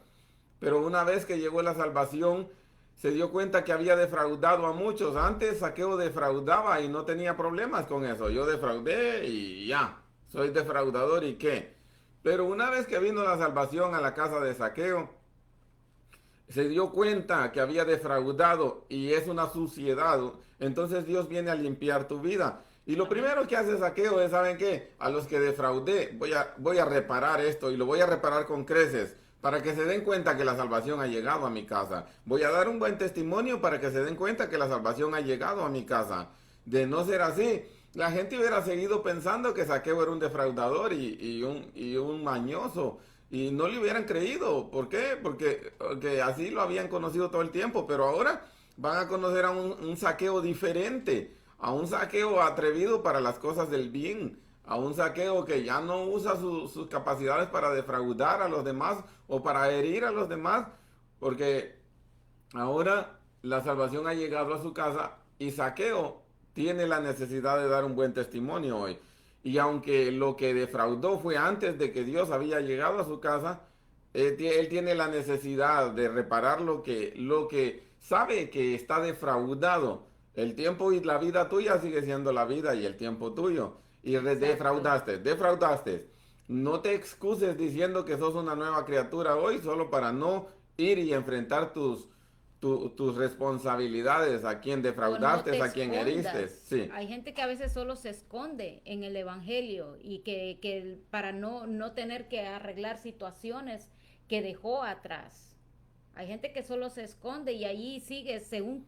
Pero una vez que llegó la salvación, se dio cuenta que había defraudado a muchos. Antes Saqueo defraudaba y no tenía problemas con eso. Yo defraudé y ya, soy defraudador y qué. Pero una vez que vino la salvación a la casa de Saqueo, se dio cuenta que había defraudado y es una suciedad. Entonces Dios viene a limpiar tu vida. Y lo Amén. primero que hace Saqueo es, ¿saben qué? A los que defraudé, voy a reparar esto y lo voy a reparar con creces para que se den cuenta que la salvación ha llegado a mi casa. Voy a dar un buen testimonio para que se den cuenta que la salvación ha llegado a mi casa. De no ser así, la gente hubiera seguido pensando que Saqueo era un defraudador y un mañoso. Y no le hubieran creído. ¿Por qué? Porque así lo habían conocido todo el tiempo. Pero ahora van a conocer a un Saqueo diferente. A un Saqueo atrevido para las cosas del bien. A un Saqueo que ya no usa sus capacidades para defraudar a los demás o para herir a los demás. Porque ahora la salvación ha llegado a su casa y Saqueo tiene la necesidad de dar un buen testimonio hoy. Y aunque lo que defraudó fue antes de que Dios había llegado a su casa, él tiene la necesidad de reparar lo que sabe que está defraudado. El tiempo y la vida tuya sigue siendo la vida y el tiempo tuyo. Y Exacto. defraudaste. No te excuses diciendo que sos una nueva criatura hoy solo para no ir y enfrentar tus responsabilidades, a quien O no te defraudaste, a quien heriste. escondas. Sí. Hay gente que a veces solo se esconde en el evangelio y que para no tener que arreglar situaciones que dejó atrás. Hay gente que solo se esconde y allí sigue según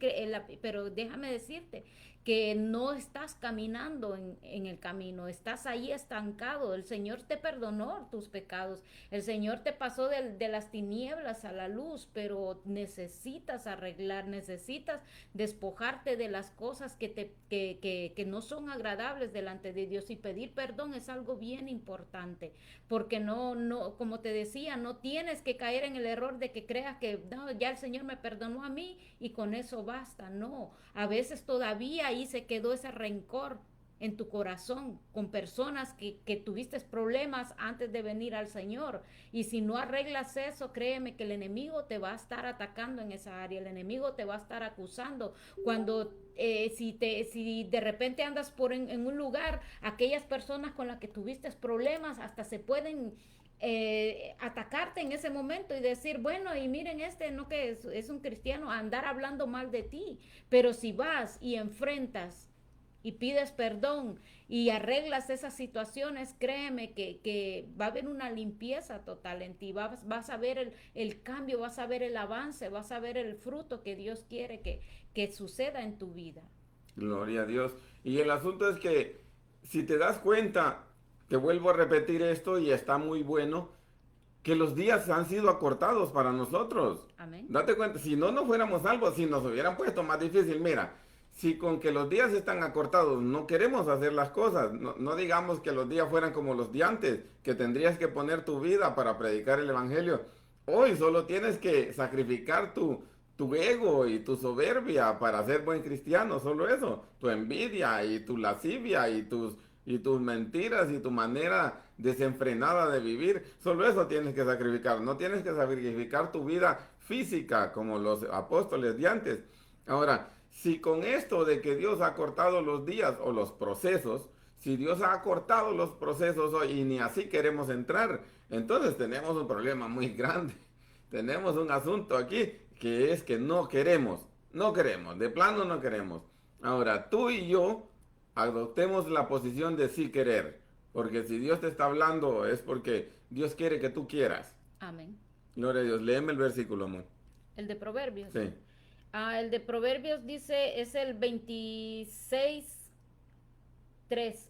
pero déjame decirte que no estás caminando en el camino, estás ahí estancado. El Señor te perdonó tus pecados, el Señor te pasó de las tinieblas a la luz, pero necesitas arreglar, necesitas despojarte de las cosas que no son agradables delante de Dios, y pedir perdón es algo bien importante, porque como te decía, no tienes que caer en el error de que creas que no, ya el Señor me perdonó a mí y con eso basta. No, a veces todavía ahí se quedó ese rencor en tu corazón con personas que tuviste problemas antes de venir al Señor, y si no arreglas eso, créeme que el enemigo te va a estar atacando en esa área, el enemigo te va a estar acusando cuando si de repente andas en un lugar, aquellas personas con las que tuviste problemas hasta se pueden atacarte en ese momento y decir, bueno, y miren, no que es un cristiano, andar hablando mal de ti. Pero si vas y enfrentas y pides perdón y arreglas esas situaciones, créeme que va a haber una limpieza total en ti, vas a ver el cambio, vas a ver el avance, vas a ver el fruto que Dios quiere que suceda en tu vida. Gloria a Dios. Y el asunto es que, si te das cuenta, te vuelvo a repetir esto y está muy bueno, que los días han sido acortados para nosotros. Amén. Date cuenta, si no, no fuéramos salvos, si nos hubieran puesto más difícil, mira, si con que los días están acortados no queremos hacer las cosas, no digamos que los días fueran como los de antes, que tendrías que poner tu vida para predicar el Evangelio. Hoy solo tienes que sacrificar tu ego y tu soberbia para ser buen cristiano, solo eso, tu envidia y tu lascivia y tus mentiras y tu manera desenfrenada de vivir, solo eso tienes que sacrificar, no tienes que sacrificar tu vida física como los apóstoles de antes. Ahora, si con esto de que Dios ha cortado los días o los procesos, si Dios ha cortado los procesos hoy y ni así queremos entrar, entonces tenemos un problema muy grande. Tenemos un asunto aquí que es que no queremos, de plano no queremos. Ahora, tú y yo adoptemos la posición de sí querer, porque si Dios te está hablando es porque Dios quiere que tú quieras. Amén. Gloria a Dios, léeme el versículo, amor. El de Proverbios. Sí, El de Proverbios dice, es el 26:3.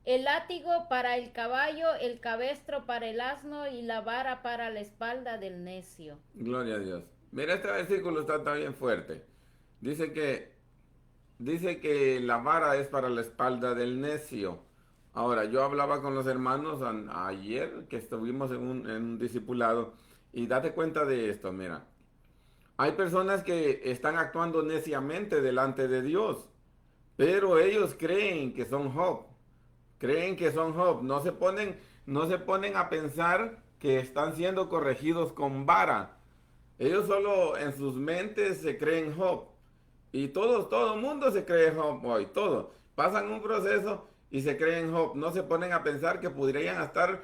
El látigo para el caballo, el cabestro para el asno y la vara para la espalda del necio. gloria a Dios. Mira, este versículo está bien fuerte. Dice que Dice que la vara es para la espalda del necio. Ahora, yo hablaba con los hermanos ayer que estuvimos en un discipulado, y date cuenta de esto, mira. Hay personas que están actuando neciamente delante de Dios, pero ellos creen que son Job. Creen que son Job. No se ponen a pensar que están siendo corregidos con vara. Ellos solo en sus mentes se creen Job. Y todo el mundo se cree Job hoy, todo. Pasan un proceso y se creen Job. No se ponen a pensar que podrían estar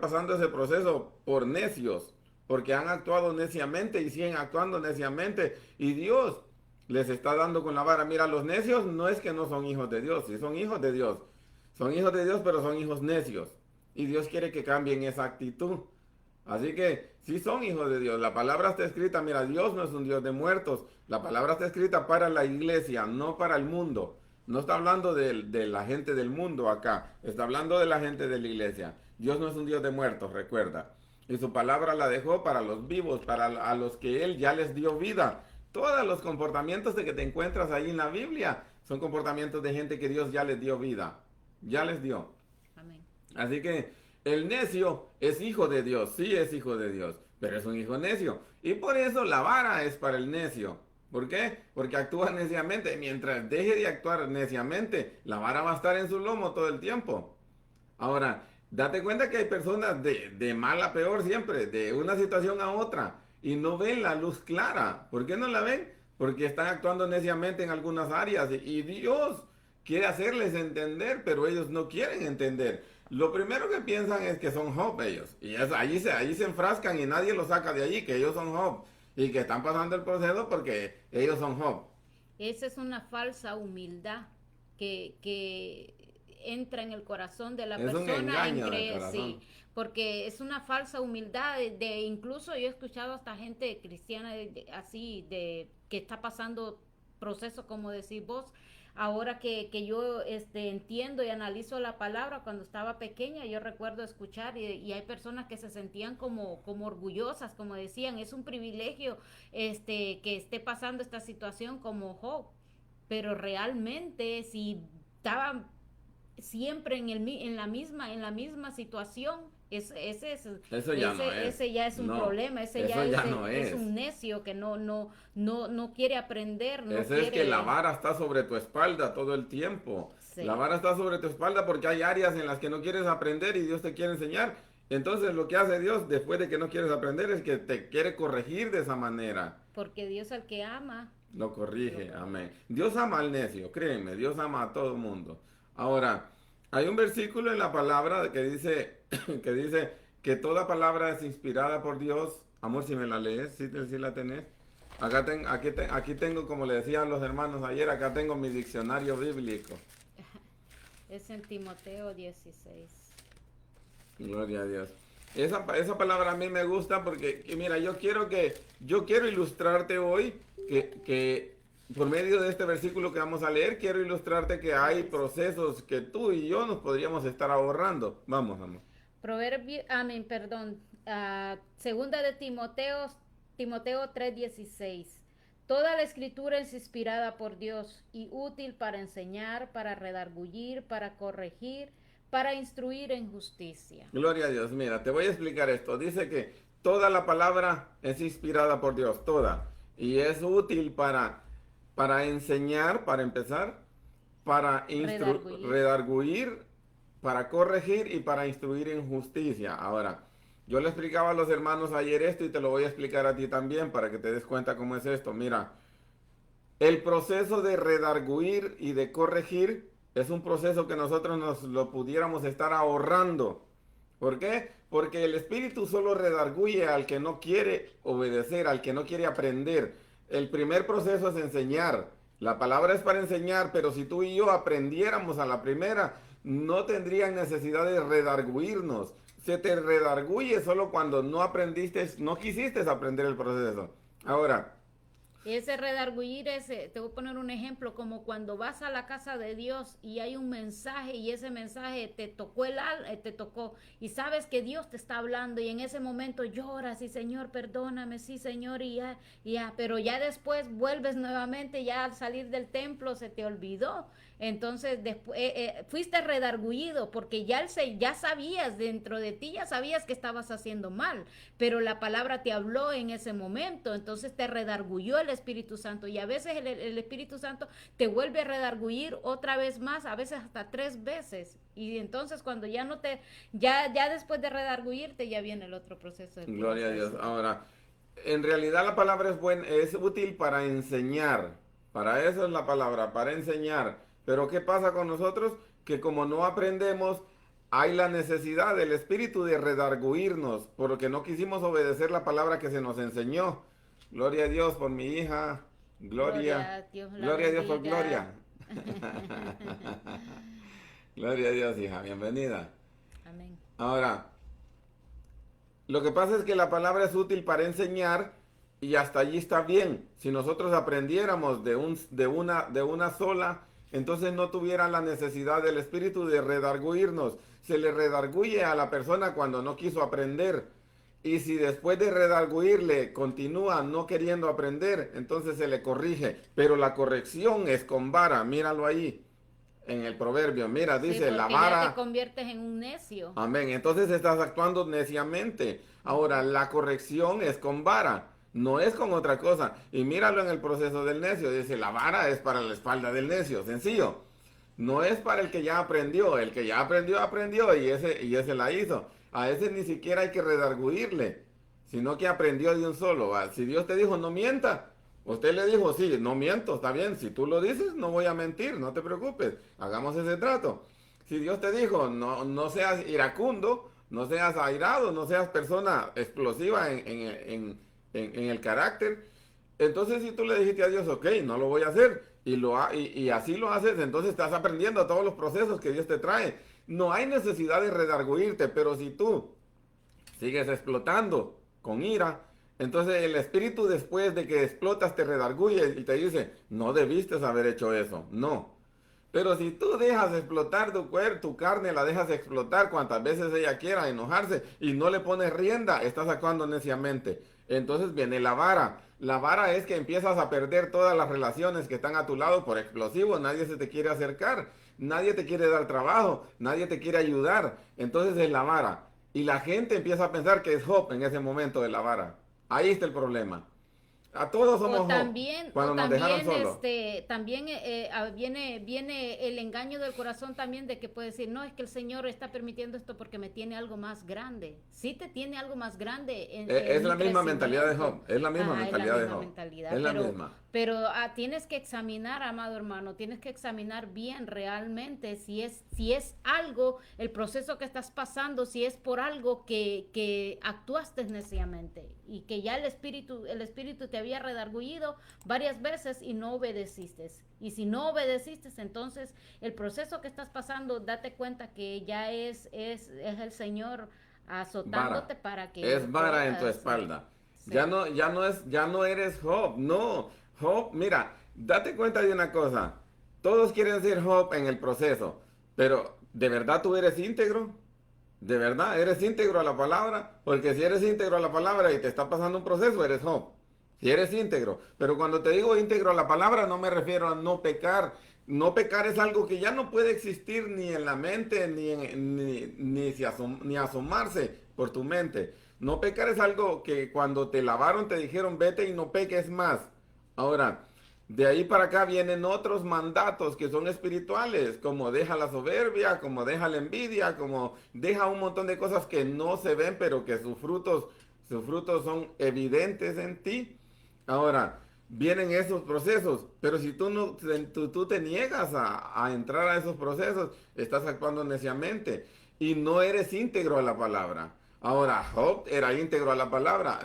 pasando ese proceso por necios, porque han actuado neciamente y siguen actuando neciamente. Y Dios les está dando con la vara. Mira, los necios no es que no son hijos de Dios, sí son hijos de Dios. Son hijos de Dios, pero son hijos necios. Y Dios quiere que cambien esa actitud. Así que sí son hijos de Dios. La palabra está escrita, mira, Dios no es un Dios de muertos. La palabra está escrita para la iglesia, no para el mundo. No está hablando de la gente del mundo acá, está hablando de la gente de la iglesia. Dios no es un Dios de muertos, recuerda. Y su palabra la dejó para los vivos, para a los que Él ya les dio vida. Todos los comportamientos de que te encuentras ahí en la Biblia son comportamientos de gente que Dios ya les dio vida. Ya les dio. Amén. Así que el necio es hijo de Dios, sí es hijo de Dios, pero es un hijo necio. Y por eso la vara es para el necio. ¿Por qué? Porque actúa neciamente. Mientras deje de actuar neciamente, la vara va a estar en su lomo todo el tiempo. Ahora, date cuenta que hay personas de mal a peor siempre, de una situación a otra. y no ven la luz clara. ¿Por qué no la ven? Porque están actuando neciamente en algunas áreas y Dios quiere hacerles entender, pero ellos no quieren entender. Lo primero que piensan es que son Job ellos. Y ahí se enfrascan y nadie los saca de allí, que ellos son Job. Y que están pasando el proceso porque ellos son Job. Esa es una falsa humildad que entra en el corazón de la Es un persona engaño del corazón. sí, porque es una falsa humildad incluso yo he escuchado hasta gente cristiana así de que está pasando procesos como decís vos. Ahora que yo entiendo y analizo la palabra, cuando estaba pequeña, yo recuerdo escuchar y hay personas que se sentían como orgullosas, como decían, es un privilegio que esté pasando esta situación como Job, pero realmente si estaban siempre en la misma situación, Eso ya no es. ese ya es un No, problema, ese eso ya no es es. un necio que no quiere aprender, no Eso quiere... es que la vara está sobre tu espalda todo el tiempo. Sí. La vara está sobre tu espalda porque hay áreas en las que no quieres aprender y Dios te quiere enseñar. Entonces lo que hace Dios después de que no quieres aprender es que te quiere corregir de esa manera. Porque Dios al que ama Lo corrige, amén. Dios ama al necio, créeme, Dios ama a todo el mundo. Ahora, hay un versículo en la palabra que dice que dice que toda palabra es inspirada por Dios. Amor, si me la lees, si la tenés. Aquí tengo, como le decía a los hermanos ayer, acá tengo mi diccionario bíblico. Es en Timoteo 16. Gloria a Dios. Esa palabra a mí me gusta porque, mira, yo quiero ilustrarte hoy que por medio de este versículo que vamos a leer, quiero ilustrarte que hay procesos que tú y yo nos podríamos estar ahorrando. Vamos, amor. Segunda de Timoteo 3:16. Toda la escritura es inspirada por Dios y útil para enseñar, para redarguir, para corregir, para instruir en justicia. Gloria a Dios. Mira, te voy a explicar esto. Dice que toda la palabra es inspirada por Dios, toda. Y es útil para enseñar, para empezar, para redarguir, para corregir y para instruir en justicia. Ahora, yo le explicaba a los hermanos ayer esto y te lo voy a explicar a ti también para que te des cuenta cómo es esto. Mira, el proceso de redarguir y de corregir es un proceso que nosotros nos lo pudiéramos estar ahorrando. ¿Por qué? Porque el Espíritu solo redarguye al que no quiere obedecer, al que no quiere aprender. El primer proceso es enseñar. La palabra es para enseñar, pero si tú y yo aprendiéramos a la primera, no tendrían necesidad de redarguirnos. Se te redarguye solo cuando no aprendiste, no quisiste aprender el proceso. Ahora, ese redarguir, te voy a poner un ejemplo, como cuando vas a la casa de Dios y hay un mensaje y ese mensaje te tocó y sabes que Dios te está hablando y en ese momento lloras y Señor, perdóname, sí Señor, y ya, pero ya después vuelves nuevamente, ya al salir del templo se te olvidó. Entonces después fuiste redarguido porque ya sabías dentro de ti, ya sabías que estabas haciendo mal, pero la palabra te habló en ese momento, entonces te redarguyó el Espíritu Santo y a veces el Espíritu Santo te vuelve a redarguir otra vez más, a veces hasta 3 veces, y entonces cuando ya después de redarguyirte ya viene el otro proceso. Gloria a Dios. Ahora, en realidad la palabra es útil para enseñar, para eso es la palabra, para enseñar. Pero ¿qué pasa con nosotros? Que como no aprendemos, hay la necesidad del Espíritu de redarguirnos, porque no quisimos obedecer la palabra que se nos enseñó. Gloria a Dios por mi hija. Gloria a Dios por Gloria. Gloria a Dios, hija. Bienvenida. Amén. Ahora, lo que pasa es que la palabra es útil para enseñar y hasta allí está bien. Si nosotros aprendiéramos de una sola, entonces no tuviera la necesidad del Espíritu de redarguirnos. Se le redarguye a la persona cuando no quiso aprender. Y si después de redarguirle continúa no queriendo aprender, entonces se le corrige. Pero la corrección es con vara, míralo ahí en el proverbio. Mira, dice la vara. Ya te conviertes en un necio. Amén. Entonces estás actuando neciamente. Ahora, la corrección es con vara. No es con otra cosa. Y míralo en el proceso del necio. Dice, la vara es para la espalda del necio. Sencillo. No es para el que ya aprendió. El que ya aprendió y ese la hizo. A ese ni siquiera hay que redarguirle. sino que aprendió de un solo. ¿Va? Si Dios te dijo no mienta, usted le dijo sí, no miento, está bien, si tú lo dices no voy a mentir, no te preocupes, hagamos ese trato. Si Dios te dijo no seas iracundo, no seas airado, no seas persona explosiva en el carácter, entonces si tú le dijiste a Dios, ok, no lo voy a hacer, y así lo haces, entonces estás aprendiendo todos los procesos que Dios te trae. No hay necesidad de redarguirte, pero si tú sigues explotando con ira, entonces el espíritu después de que explotas te redarguye y te dice, no debiste haber hecho eso, no. Pero si tú dejas explotar tu cuerpo, tu carne la dejas explotar cuantas veces ella quiera enojarse y no le pones rienda, estás actuando neciamente. Entonces viene la vara. La vara es que empiezas a perder todas las relaciones que están a tu lado por explosivo. Nadie se te quiere acercar, nadie te quiere dar trabajo, nadie te quiere ayudar. Entonces es la vara. Y la gente empieza a pensar que es Job en ese momento de la vara. Ahí está el problema. A todos somos Job cuando nos dejaron solos. También viene el engaño del corazón también de que puede decir, no, es que el Señor está permitiendo esto porque me tiene algo más grande. Sí te tiene algo más grande. Es la misma mentalidad de Job. Es la misma mentalidad de Job. Es la misma. Pero tienes que examinar, amado hermano, tienes que examinar bien realmente si es algo, el proceso que estás pasando, si es por algo que actuaste neciamente y que ya el espíritu te había redargullido varias veces y no obedeciste. Y si no obedeciste, entonces el proceso que estás pasando, date cuenta que ya es el Señor azotándote para que... Es vara en tu espalda. Sí. Ya no eres Job, no. Job, mira, date cuenta de una cosa. Todos quieren ser Job en el proceso, pero ¿de verdad tú eres íntegro? ¿De verdad eres íntegro a la palabra? Porque si eres íntegro a la palabra y te está pasando un proceso, eres Job. Si eres íntegro. Pero cuando te digo íntegro a la palabra, no me refiero a no pecar. No pecar es algo que ya no puede existir ni en la mente, ni asomarse por tu mente. No pecar es algo que cuando te lavaron te dijeron vete y no peques más. Ahora, de ahí para acá vienen otros mandatos que son espirituales, como deja la soberbia, como deja la envidia, como deja un montón de cosas que no se ven, pero que sus frutos son evidentes en ti. Ahora, vienen esos procesos, pero si tú te niegas a entrar a esos procesos, estás actuando neciamente y no eres íntegro a la palabra. Ahora, Job era íntegro a la palabra.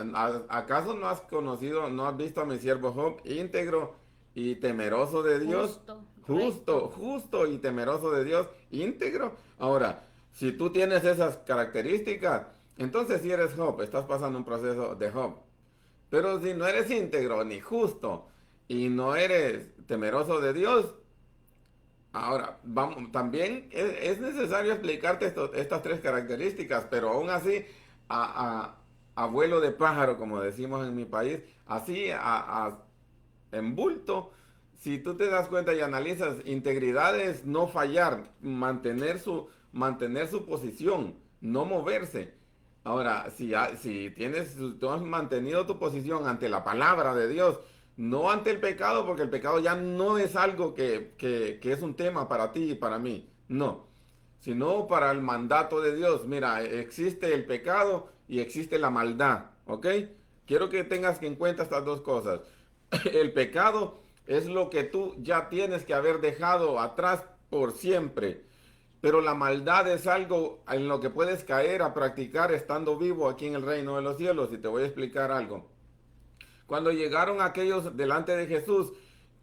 ¿Acaso no has visto a mi siervo Job íntegro y temeroso de Dios? Justo y temeroso de Dios, íntegro. Ahora, si tú tienes esas características, entonces si eres Job, estás pasando un proceso de Job. Pero si no eres íntegro ni justo y no eres temeroso de Dios, ahora, también es necesario explicarte estas tres características, pero aún así, a vuelo de pájaro, como decimos en mi país, así en bulto, si tú te das cuenta y analizas, integridad es no fallar, mantener su posición, no moverse. Ahora, si tú has mantenido tu posición ante la palabra de Dios, no ante el pecado, porque el pecado ya no es algo que es un tema para ti y para mí, no, sino para el mandato de Dios. Mira, existe el pecado y existe la maldad, ¿ok? Quiero que tengas en cuenta estas dos cosas. El pecado es lo que tú ya tienes que haber dejado atrás por siempre, pero la maldad es algo en lo que puedes caer a practicar estando vivo aquí en el reino de los cielos, y te voy a explicar algo. Cuando llegaron aquellos delante de Jesús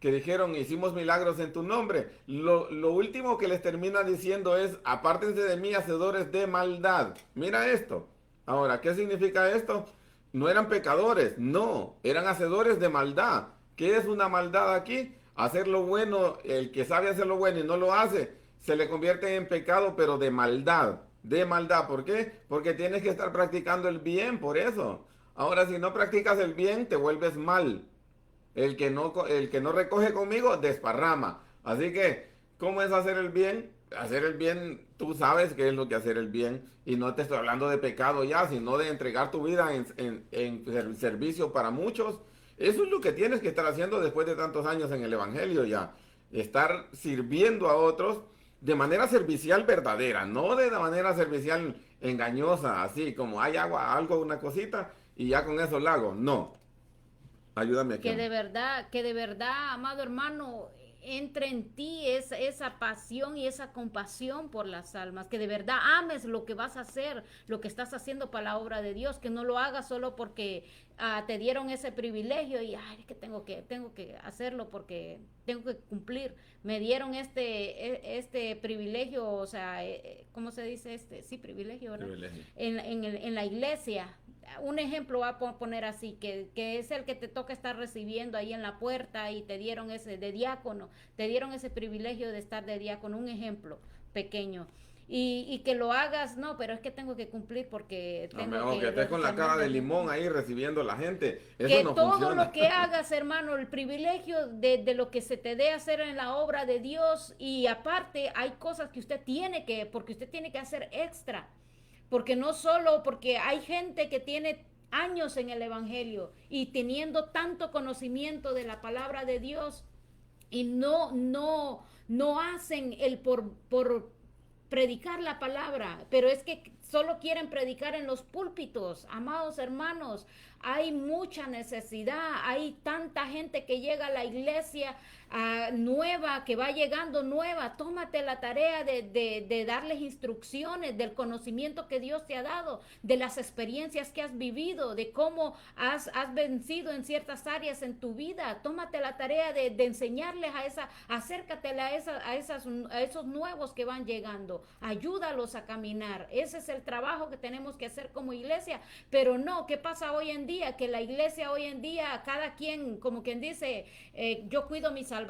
que dijeron, hicimos milagros en tu nombre, lo último que les termina diciendo es, apártense de mí, hacedores de maldad. Mira esto. Ahora, ¿qué significa esto? No eran pecadores, no, eran hacedores de maldad. ¿Qué es una maldad aquí? Hacer lo bueno, el que sabe hacer lo bueno y no lo hace, se le convierte en pecado, pero de maldad. De maldad, ¿por qué? Porque tienes que estar practicando el bien, por eso. Ahora, si no practicas el bien, te vuelves mal. El que no recoge conmigo, desparrama. Así que, ¿cómo es hacer el bien? Hacer el bien, tú sabes qué es lo que hacer el bien. Y no te estoy hablando de pecado ya, sino de entregar tu vida en servicio para muchos. Eso es lo que tienes que estar haciendo después de tantos años en el Evangelio ya. Estar sirviendo a otros de manera servicial verdadera, no de manera servicial engañosa, así como hay agua, algo, una cosita, y ya con eso lo hago. No. Ayúdame aquí. Que de verdad, amado hermano, entre en ti esa pasión y esa compasión por las almas, que de verdad ames lo que vas a hacer, lo que estás haciendo para la obra de Dios, que no lo hagas solo porque te dieron ese privilegio y ay, es que tengo que hacerlo porque tengo que cumplir. Me dieron este privilegio, o sea, ¿cómo se dice este? Sí, privilegio, ¿verdad? Privilegio. En la iglesia. Un ejemplo va a poner así, que es el que te toca estar recibiendo ahí en la puerta y te dieron ese de diácono, te dieron ese privilegio de estar de diácono, un ejemplo pequeño. Y que lo hagas, no, pero es que tengo que cumplir porque tengo que estés con la cara de limón ahí recibiendo a la gente. Eso que no todo funciona. lo que hagas, hermano, el privilegio de lo que se te dé hacer en la obra de Dios, y aparte hay cosas que usted porque usted tiene que hacer extra. Porque no solo, porque hay gente que tiene años en el Evangelio y teniendo tanto conocimiento de la palabra de Dios y no hacen el por predicar la palabra, pero es que solo quieren predicar en los púlpitos. Amados hermanos, hay mucha necesidad, hay tanta gente que llega a la iglesia nueva, que va llegando nueva. Tómate la tarea de darles instrucciones del conocimiento que Dios te ha dado, de las experiencias que has vivido, de cómo has vencido en ciertas áreas en tu vida. Tómate la tarea de enseñarles acércatele a esos nuevos que van llegando, ayúdalos a caminar. Ese es el trabajo que tenemos que hacer como iglesia. Pero no, ¿qué pasa hoy en día? Que la iglesia hoy en día, cada quien, como quien dice, yo cuido mi salvación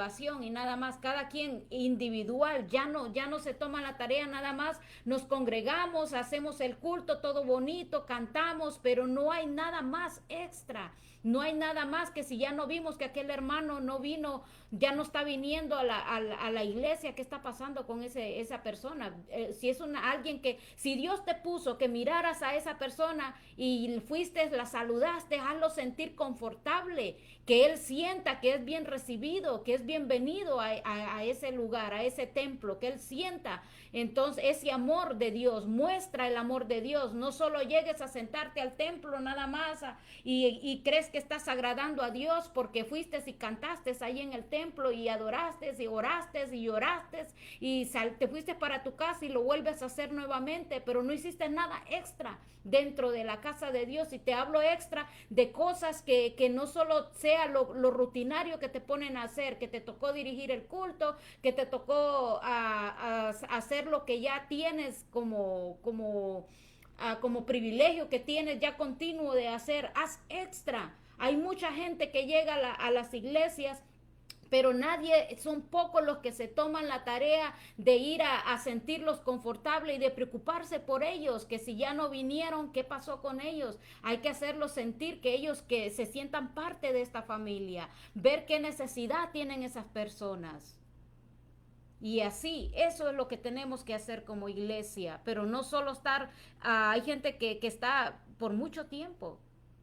y nada más, cada quien individual, ya no se toma la tarea, nada más nos congregamos, hacemos el culto, todo bonito, cantamos, pero no hay nada más extra. No hay nada más, que si ya no vimos que aquel hermano no vino, ya no está viniendo a la iglesia, ¿qué está pasando con esa persona? Si es alguien si Dios te puso que miraras a esa persona y fuiste, la saludaste, hazlo sentir confortable, que él sienta que es bien recibido, que es bienvenido a ese lugar, a ese templo, que él sienta entonces ese amor de Dios. Muestra el amor de Dios, no solo llegues a sentarte al templo nada más y crees que estás agradando a Dios porque fuiste y cantaste ahí en el templo y adoraste y oraste y lloraste y te fuiste para tu casa y lo vuelves a hacer nuevamente, pero no hiciste nada extra dentro de la casa de Dios. Y te hablo extra de cosas que no solo sea lo rutinario que te ponen a hacer, que te tocó dirigir el culto, que te tocó hacer lo que ya tienes como privilegio que tienes ya continuo de hacer. Haz extra. Hay mucha gente que llega a las iglesias, pero son pocos los que se toman la tarea de ir a sentirlos confortables y de preocuparse por ellos, que si ya no vinieron, ¿qué pasó con ellos? Hay que hacerlos sentir, que se sientan parte de esta familia, ver qué necesidad tienen esas personas. Y así, eso es lo que tenemos que hacer como iglesia, pero no solo estar, hay gente que está por mucho tiempo.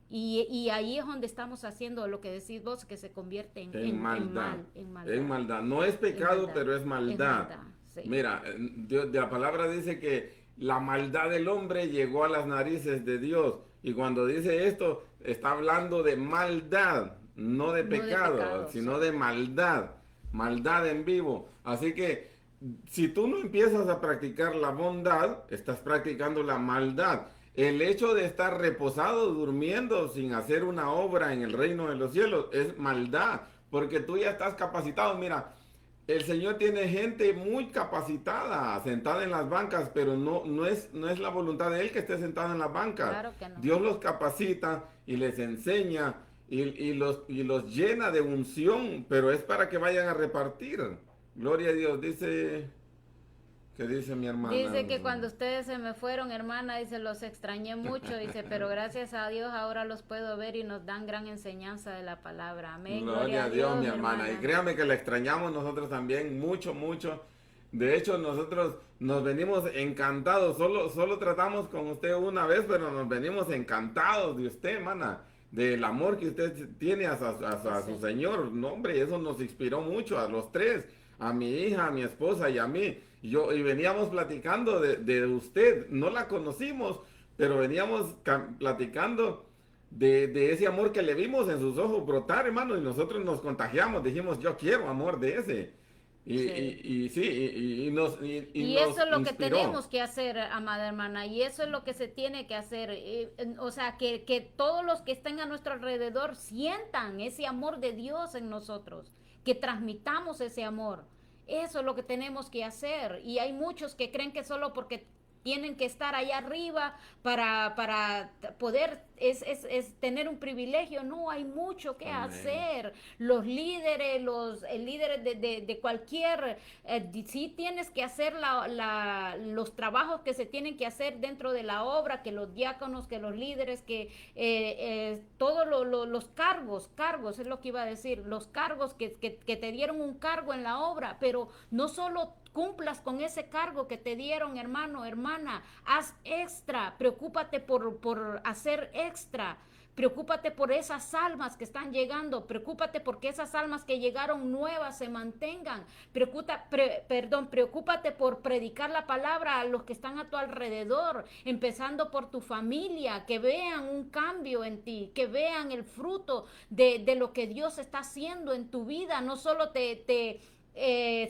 Y ahí es donde estamos haciendo lo que decís vos, que se convierte en maldad. maldad. En maldad. No es pecado, maldad, pero es maldad. Sí. Mira, la palabra dice que la maldad del hombre llegó a las narices de Dios. Y cuando dice esto, está hablando de maldad, no de pecado, sino sí, de maldad. Maldad en vivo. Así que si tú no empiezas a practicar la bondad, estás practicando la maldad. El hecho de estar reposado, durmiendo, sin hacer una obra en el reino de los cielos, es maldad, porque tú ya estás capacitado. Mira, el Señor tiene gente muy capacitada, sentada en las bancas, pero no es la voluntad de Él que esté sentada en las bancas. Claro que no. Dios los capacita y les enseña y los llena de unción, pero es para que vayan a repartir. Gloria a Dios. ¿Qué dice mi hermana? Dice que cuando ustedes se me fueron, hermana, dice, los extrañé mucho, dice, pero gracias a Dios ahora los puedo ver y nos dan gran enseñanza de la palabra. Amén. Gloria a Dios, mi hermana. Y créame que la extrañamos nosotros también, mucho, mucho. De hecho, nosotros nos venimos encantados, solo tratamos con usted una vez, pero nos venimos encantados de usted, hermana, del amor que usted tiene a su Señor. No, hombre, eso nos inspiró mucho a los tres, a mi hija, a mi esposa y a mí. Y veníamos platicando de usted, no la conocimos, pero veníamos platicando de ese amor que le vimos en sus ojos brotar, hermano, y nosotros nos contagiamos, dijimos, yo quiero amor de ese. Sí. Y sí, y Y nos eso es lo que inspiró. tenemos que hacer, amada hermana, y eso es lo que se tiene que hacer. O sea, que todos los que estén a nuestro alrededor sientan ese amor de Dios en nosotros, que transmitamos ese amor. Eso es lo que tenemos que hacer. Y hay muchos que creen que solo porque tienen que estar allá arriba para poder es tener un privilegio. No, hay mucho que Amén. hacer. Los líderes, el líderes de cualquier, sí tienes que hacer los trabajos que se tienen que hacer dentro de la obra, que los diáconos, que los líderes, que todos los cargos, es lo que iba a decir, los cargos que te dieron un cargo en la obra, pero no solo cumplas con ese cargo que te dieron, hermano, hermana, haz extra, preocúpate por hacer extra. Preocúpate por esas almas que están llegando. Preocúpate porque esas almas que llegaron nuevas se mantengan. Preocúpate por predicar la palabra a los que están a tu alrededor, empezando por tu familia, que vean un cambio en ti, que vean el fruto de lo que Dios está haciendo en tu vida. No solo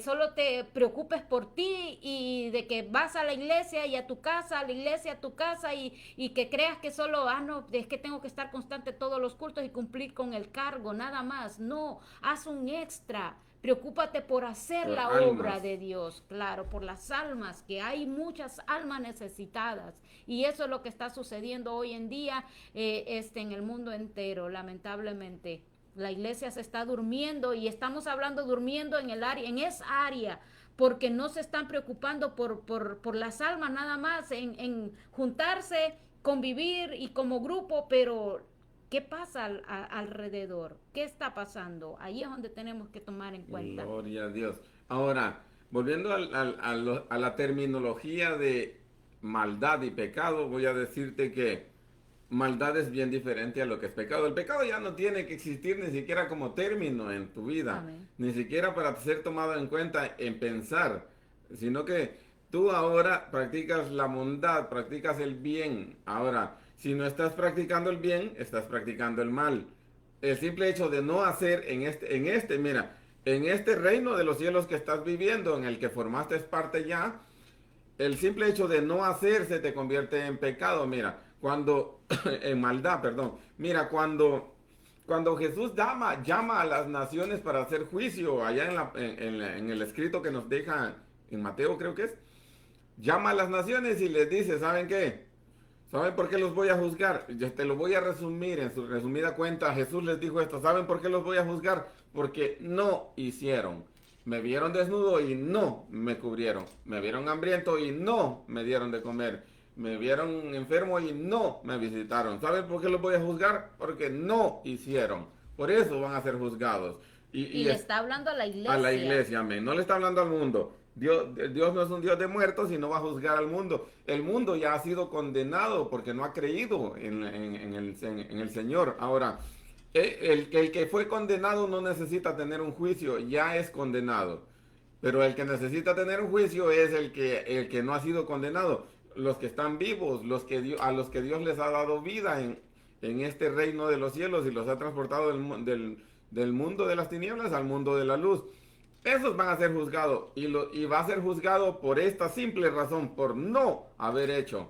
solo te preocupes por ti y de que vas a la iglesia y a tu casa, a la iglesia, a tu casa y que creas que solo, no, es que tengo que estar constante todos los cultos y cumplir con el cargo, nada más. No, haz un extra. Preocúpate por hacer Por la obra almas. de Dios, claro, por las almas, que hay muchas almas necesitadas. Y eso es lo que está sucediendo hoy en día en el mundo entero, lamentablemente. La iglesia se está durmiendo y estamos hablando durmiendo en el área, en esa área, porque no se están preocupando por las almas nada más, en juntarse, convivir y como grupo, pero ¿qué pasa alrededor? ¿Qué está pasando? Ahí es donde tenemos que tomar en cuenta. Gloria a Dios. Ahora, volviendo a la terminología de maldad y pecado, voy a decirte que maldad es bien diferente a lo que es pecado. El pecado ya no tiene que existir ni siquiera como término en tu vida, Amén. ni siquiera para ser tomado en cuenta en pensar, sino que tú ahora practicas la bondad, practicas el bien. Ahora, si no estás practicando el bien, estás practicando el mal. El simple hecho de no hacer mira, en este reino de los cielos que estás viviendo, en el que formaste parte ya, el simple hecho de no hacer se te convierte en pecado. Mira, en maldad, perdón. Mira, cuando Jesús llama a las naciones para hacer juicio, allá en el escrito que nos deja en Mateo, creo que es, llama a las naciones y les dice, ¿saben qué? ¿Saben por qué los voy a juzgar? Yo te lo voy a resumir en su resumida cuenta. Jesús les dijo esto. ¿Saben por qué los voy a juzgar? Porque no hicieron. Me vieron desnudo y no me cubrieron. Me vieron hambriento y no me dieron de comer. Me vieron enfermo y no me visitaron. ¿Saben por qué los voy a juzgar? Porque no hicieron. Por eso van a ser juzgados. Y Y le es está hablando a la a la iglesia. iglesia, amén. No le está hablando al mundo. Dios no es un Dios de muertos y no va a juzgar al mundo. El mundo ya ha sido condenado porque no ha creído en el Señor. Ahora, el que fue condenado no necesita tener un juicio, ya es condenado. Pero el que necesita tener un juicio es el que no ha sido condenado. Los que están vivos, a los que Dios les ha dado vida en este reino de los cielos y los ha transportado del mundo de las tinieblas al mundo de la luz. Esos van a ser juzgados y va a ser juzgado por esta simple razón, por no haber hecho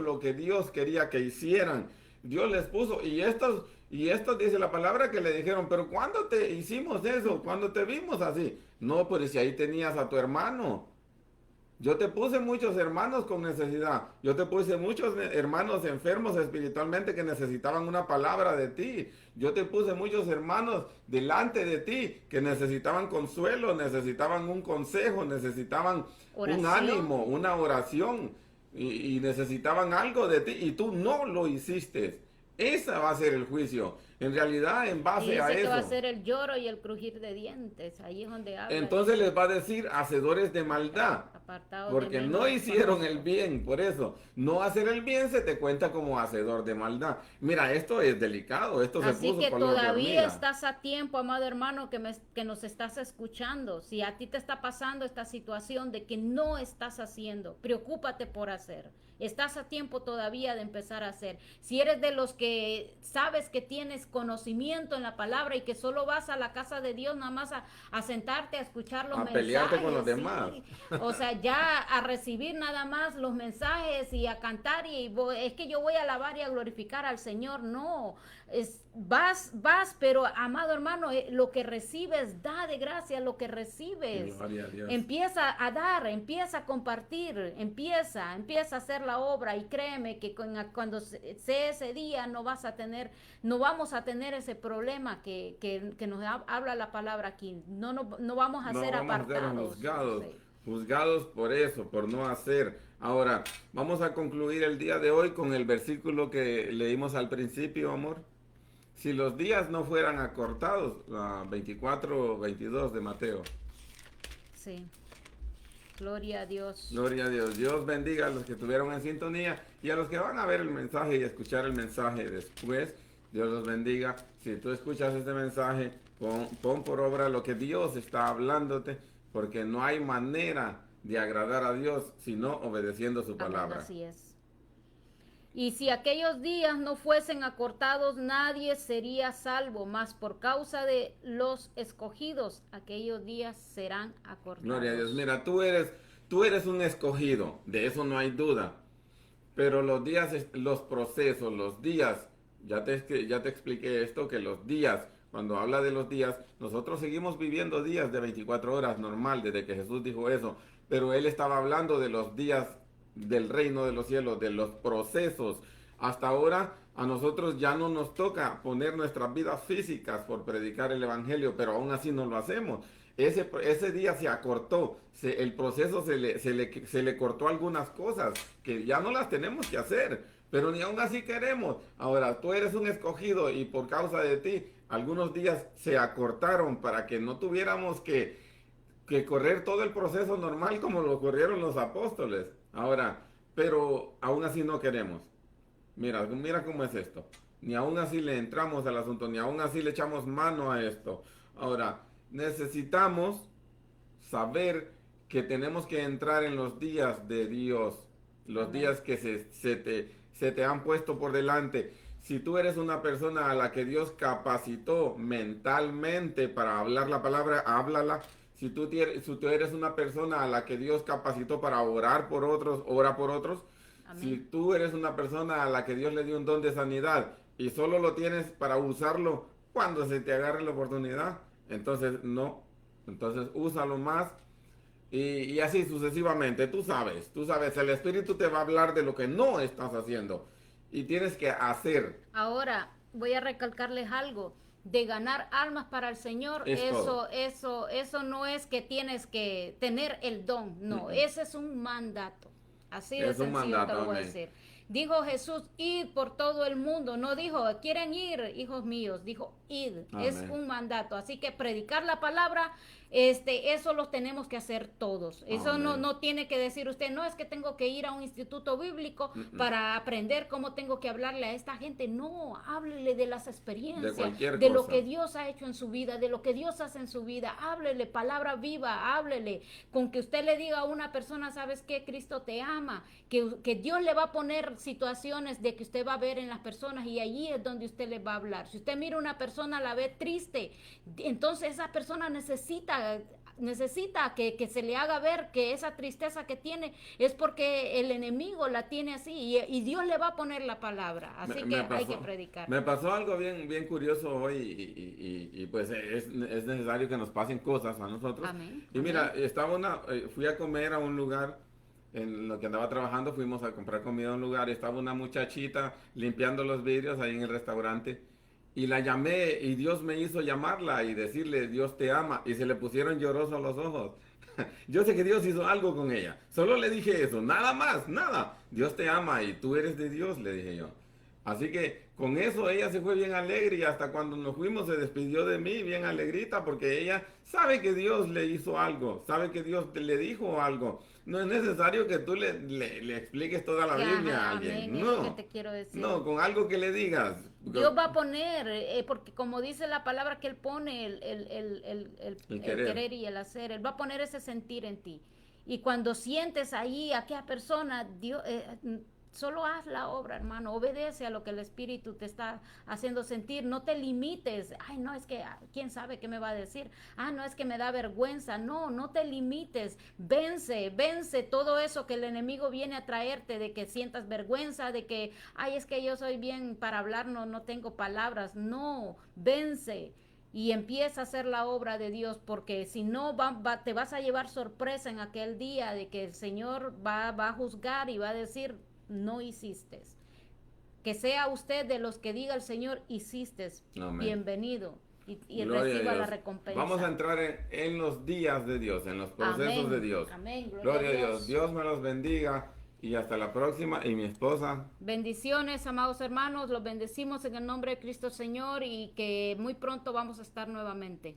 lo que Dios quería que hicieran. Dios les puso y estos dice la palabra que le dijeron, pero ¿cuándo te hicimos eso? ¿Cuándo te vimos así? No, pues si ahí tenías a tu hermano. Yo te puse muchos hermanos con necesidad. Yo te puse muchos hermanos enfermos espiritualmente que necesitaban una palabra de ti. Yo te puse muchos hermanos delante de ti que necesitaban consuelo, necesitaban un consejo, necesitaban un Oración. ánimo, una oración y necesitaban algo de ti y tú no lo hiciste. Ese va a ser el juicio. En realidad, en Y base a dice que va a eso. ser el lloro y el crujir de dientes. Ahí es donde habla. Entonces les va a decir hacedores de maldad. Apartado de Porque mí, no los hicieron el conozco. bien, por eso. No hacer el bien se te cuenta como hacedor de maldad. Mira, esto es delicado, esto se Así puso que color de todavía hormiga. estás a tiempo, amado hermano, que nos estás escuchando. Si a ti te está pasando esta situación de que no estás haciendo, preocúpate por hacer. Estás a tiempo todavía de empezar a hacer. Si eres de los que sabes que tienes conocimiento en la palabra y que solo vas a la casa de Dios nada más a sentarte a escuchar los A pelearte con los mensajes, demás. sí. O sea, ya a recibir nada más los mensajes y a cantar es que yo voy a alabar y a glorificar al Señor. No, vas, pero amado hermano, lo que recibes, da de gracia lo que recibes. Gloria a Dios. Empieza a dar, empieza a compartir, empieza a hacer la obra y créeme que cuando sea ese día no vamos a tener ese problema que nos habla la palabra aquí. No vamos a No ser vamos a ser apartados. juzgados, Sí. juzgados por eso, por no hacer. Ahora, vamos a concluir el día de hoy con el versículo que leímos al principio, amor. Si los días no fueran acortados, 24, 22 de Mateo. Sí. Gloria a Dios. Gloria a Dios. Dios bendiga a los que estuvieron en sintonía y a los que van a ver el mensaje y escuchar el mensaje después. Dios los bendiga. Si tú escuchas este mensaje, pon por obra lo que Dios está hablándote, porque no hay manera de agradar a Dios sino obedeciendo su Amén, palabra. así es. Y si aquellos días no fuesen acortados, nadie sería salvo, mas por causa de los escogidos, aquellos días serán acortados. Gloria a Dios. Mira, tú eres un escogido, de eso no hay duda. Pero los días, los procesos, los días, ya te expliqué esto, que los días, cuando habla de los días, nosotros seguimos viviendo días de 24 horas normal, desde que Jesús dijo eso. Pero Él estaba hablando de los días del reino de los cielos, de los procesos. Hasta ahora a nosotros ya no nos toca poner nuestras vidas físicas por predicar el Evangelio, pero aún así no lo hacemos. Ese día se acortó, el proceso se le cortó algunas cosas que ya no las tenemos que hacer, pero ni aún así queremos. Ahora, tú eres un escogido y por causa de ti, algunos días se acortaron para que no tuviéramos que correr todo el proceso normal como lo corrieron los apóstoles. Ahora, pero aún así no queremos. Mira cómo es esto. Ni aún así le entramos al asunto, ni aún así le echamos mano a esto. Ahora, necesitamos saber que tenemos que entrar en los días de Dios, los Amén. días que se te han puesto por delante. Si tú eres una persona a la que Dios capacitó mentalmente para hablar la palabra, háblala. Si tú eres una persona a la que Dios capacitó para orar por otros, ora por otros. Amén. Si tú eres una persona a la que Dios le dio un don de sanidad y solo lo tienes para usarlo cuando se te agarre la oportunidad, entonces no. Entonces úsalo más y así sucesivamente. Tú sabes, el Espíritu te va a hablar de lo que no estás haciendo y tienes que hacer. Ahora voy a recalcarles algo. De ganar almas para el Señor, eso no es que tienes que tener el don, no, ese es un mandato. Así de Es un sencillo te mandato, lo voy a amén. decir. Dijo Jesús, id por todo el mundo. No dijo, quieren ir, hijos míos. Dijo, id. Es Amén. un mandato. Así que predicar la palabra, eso lo tenemos que hacer todos. Eso no, Amén. no tiene que decir usted, no es que tengo que ir a un instituto bíblico para aprender cómo tengo que hablarle a esta gente. No, háblele de las experiencias, De cualquier de lo cosa. que Dios ha hecho en su vida, de lo que Dios hace en su vida. Háblele palabra viva, háblele. Con que usted le diga a una persona, ¿sabes qué? Cristo te ama. Que Dios le va a poner situaciones de que usted va a ver en las personas y allí es donde usted le va a hablar. Si usted mira a una persona, la ve triste, entonces esa persona necesita que se le haga ver que esa tristeza que tiene es porque el enemigo la tiene así y Dios le va a poner la palabra. Así que hay que predicar. Me pasó algo bien curioso hoy y pues es necesario que nos pasen cosas a nosotros. Amén, Y mira, fui a comer a un lugar en lo que andaba trabajando, fuimos a comprar comida a un lugar y estaba una muchachita limpiando los vidrios ahí en el restaurante. Y la llamé y Dios me hizo llamarla y decirle, Dios te ama. Y se le pusieron llorosos los ojos. Yo sé que Dios hizo algo con ella. Solo le dije eso, nada más, nada. Dios te ama y tú eres de Dios, le dije yo. Así que con eso ella se fue bien alegre y hasta cuando nos fuimos se despidió de mí bien alegrita porque ella sabe que Dios le hizo algo, sabe que Dios le dijo algo. No es necesario que tú le expliques toda la Biblia a Ajá, alguien. amén, es lo que No, te quiero decir. no, con algo que le digas. Dios va a poner, porque como dice la palabra que Él pone El el querer. querer y el hacer, Él va a poner ese sentir en ti. Y cuando sientes ahí a aquella persona, Dios, solo haz la obra, hermano, obedece a lo que el Espíritu te está haciendo sentir, no te limites, ay, no, es que, ¿quién sabe qué me va a decir? Ah, no, es que me da vergüenza, no, no te limites, vence todo eso que el enemigo viene a traerte, de que sientas vergüenza, de que, ay, es que yo soy bien para hablar, no tengo palabras, no, vence y empieza a hacer la obra de Dios, porque si no te vas a llevar sorpresa en aquel día de que el Señor va a juzgar y va a decir, no hiciste. Que sea usted de los que diga el Señor, hiciste, Amén. bienvenido y Gloria reciba a la Dios. recompensa. Vamos a entrar en los días de Dios, en los procesos Amén. de Dios. Amén. Gloria a Dios. Dios me los bendiga y hasta la próxima. Y mi esposa. Bendiciones, amados hermanos, los bendecimos en el nombre de Cristo Señor y que muy pronto vamos a estar nuevamente.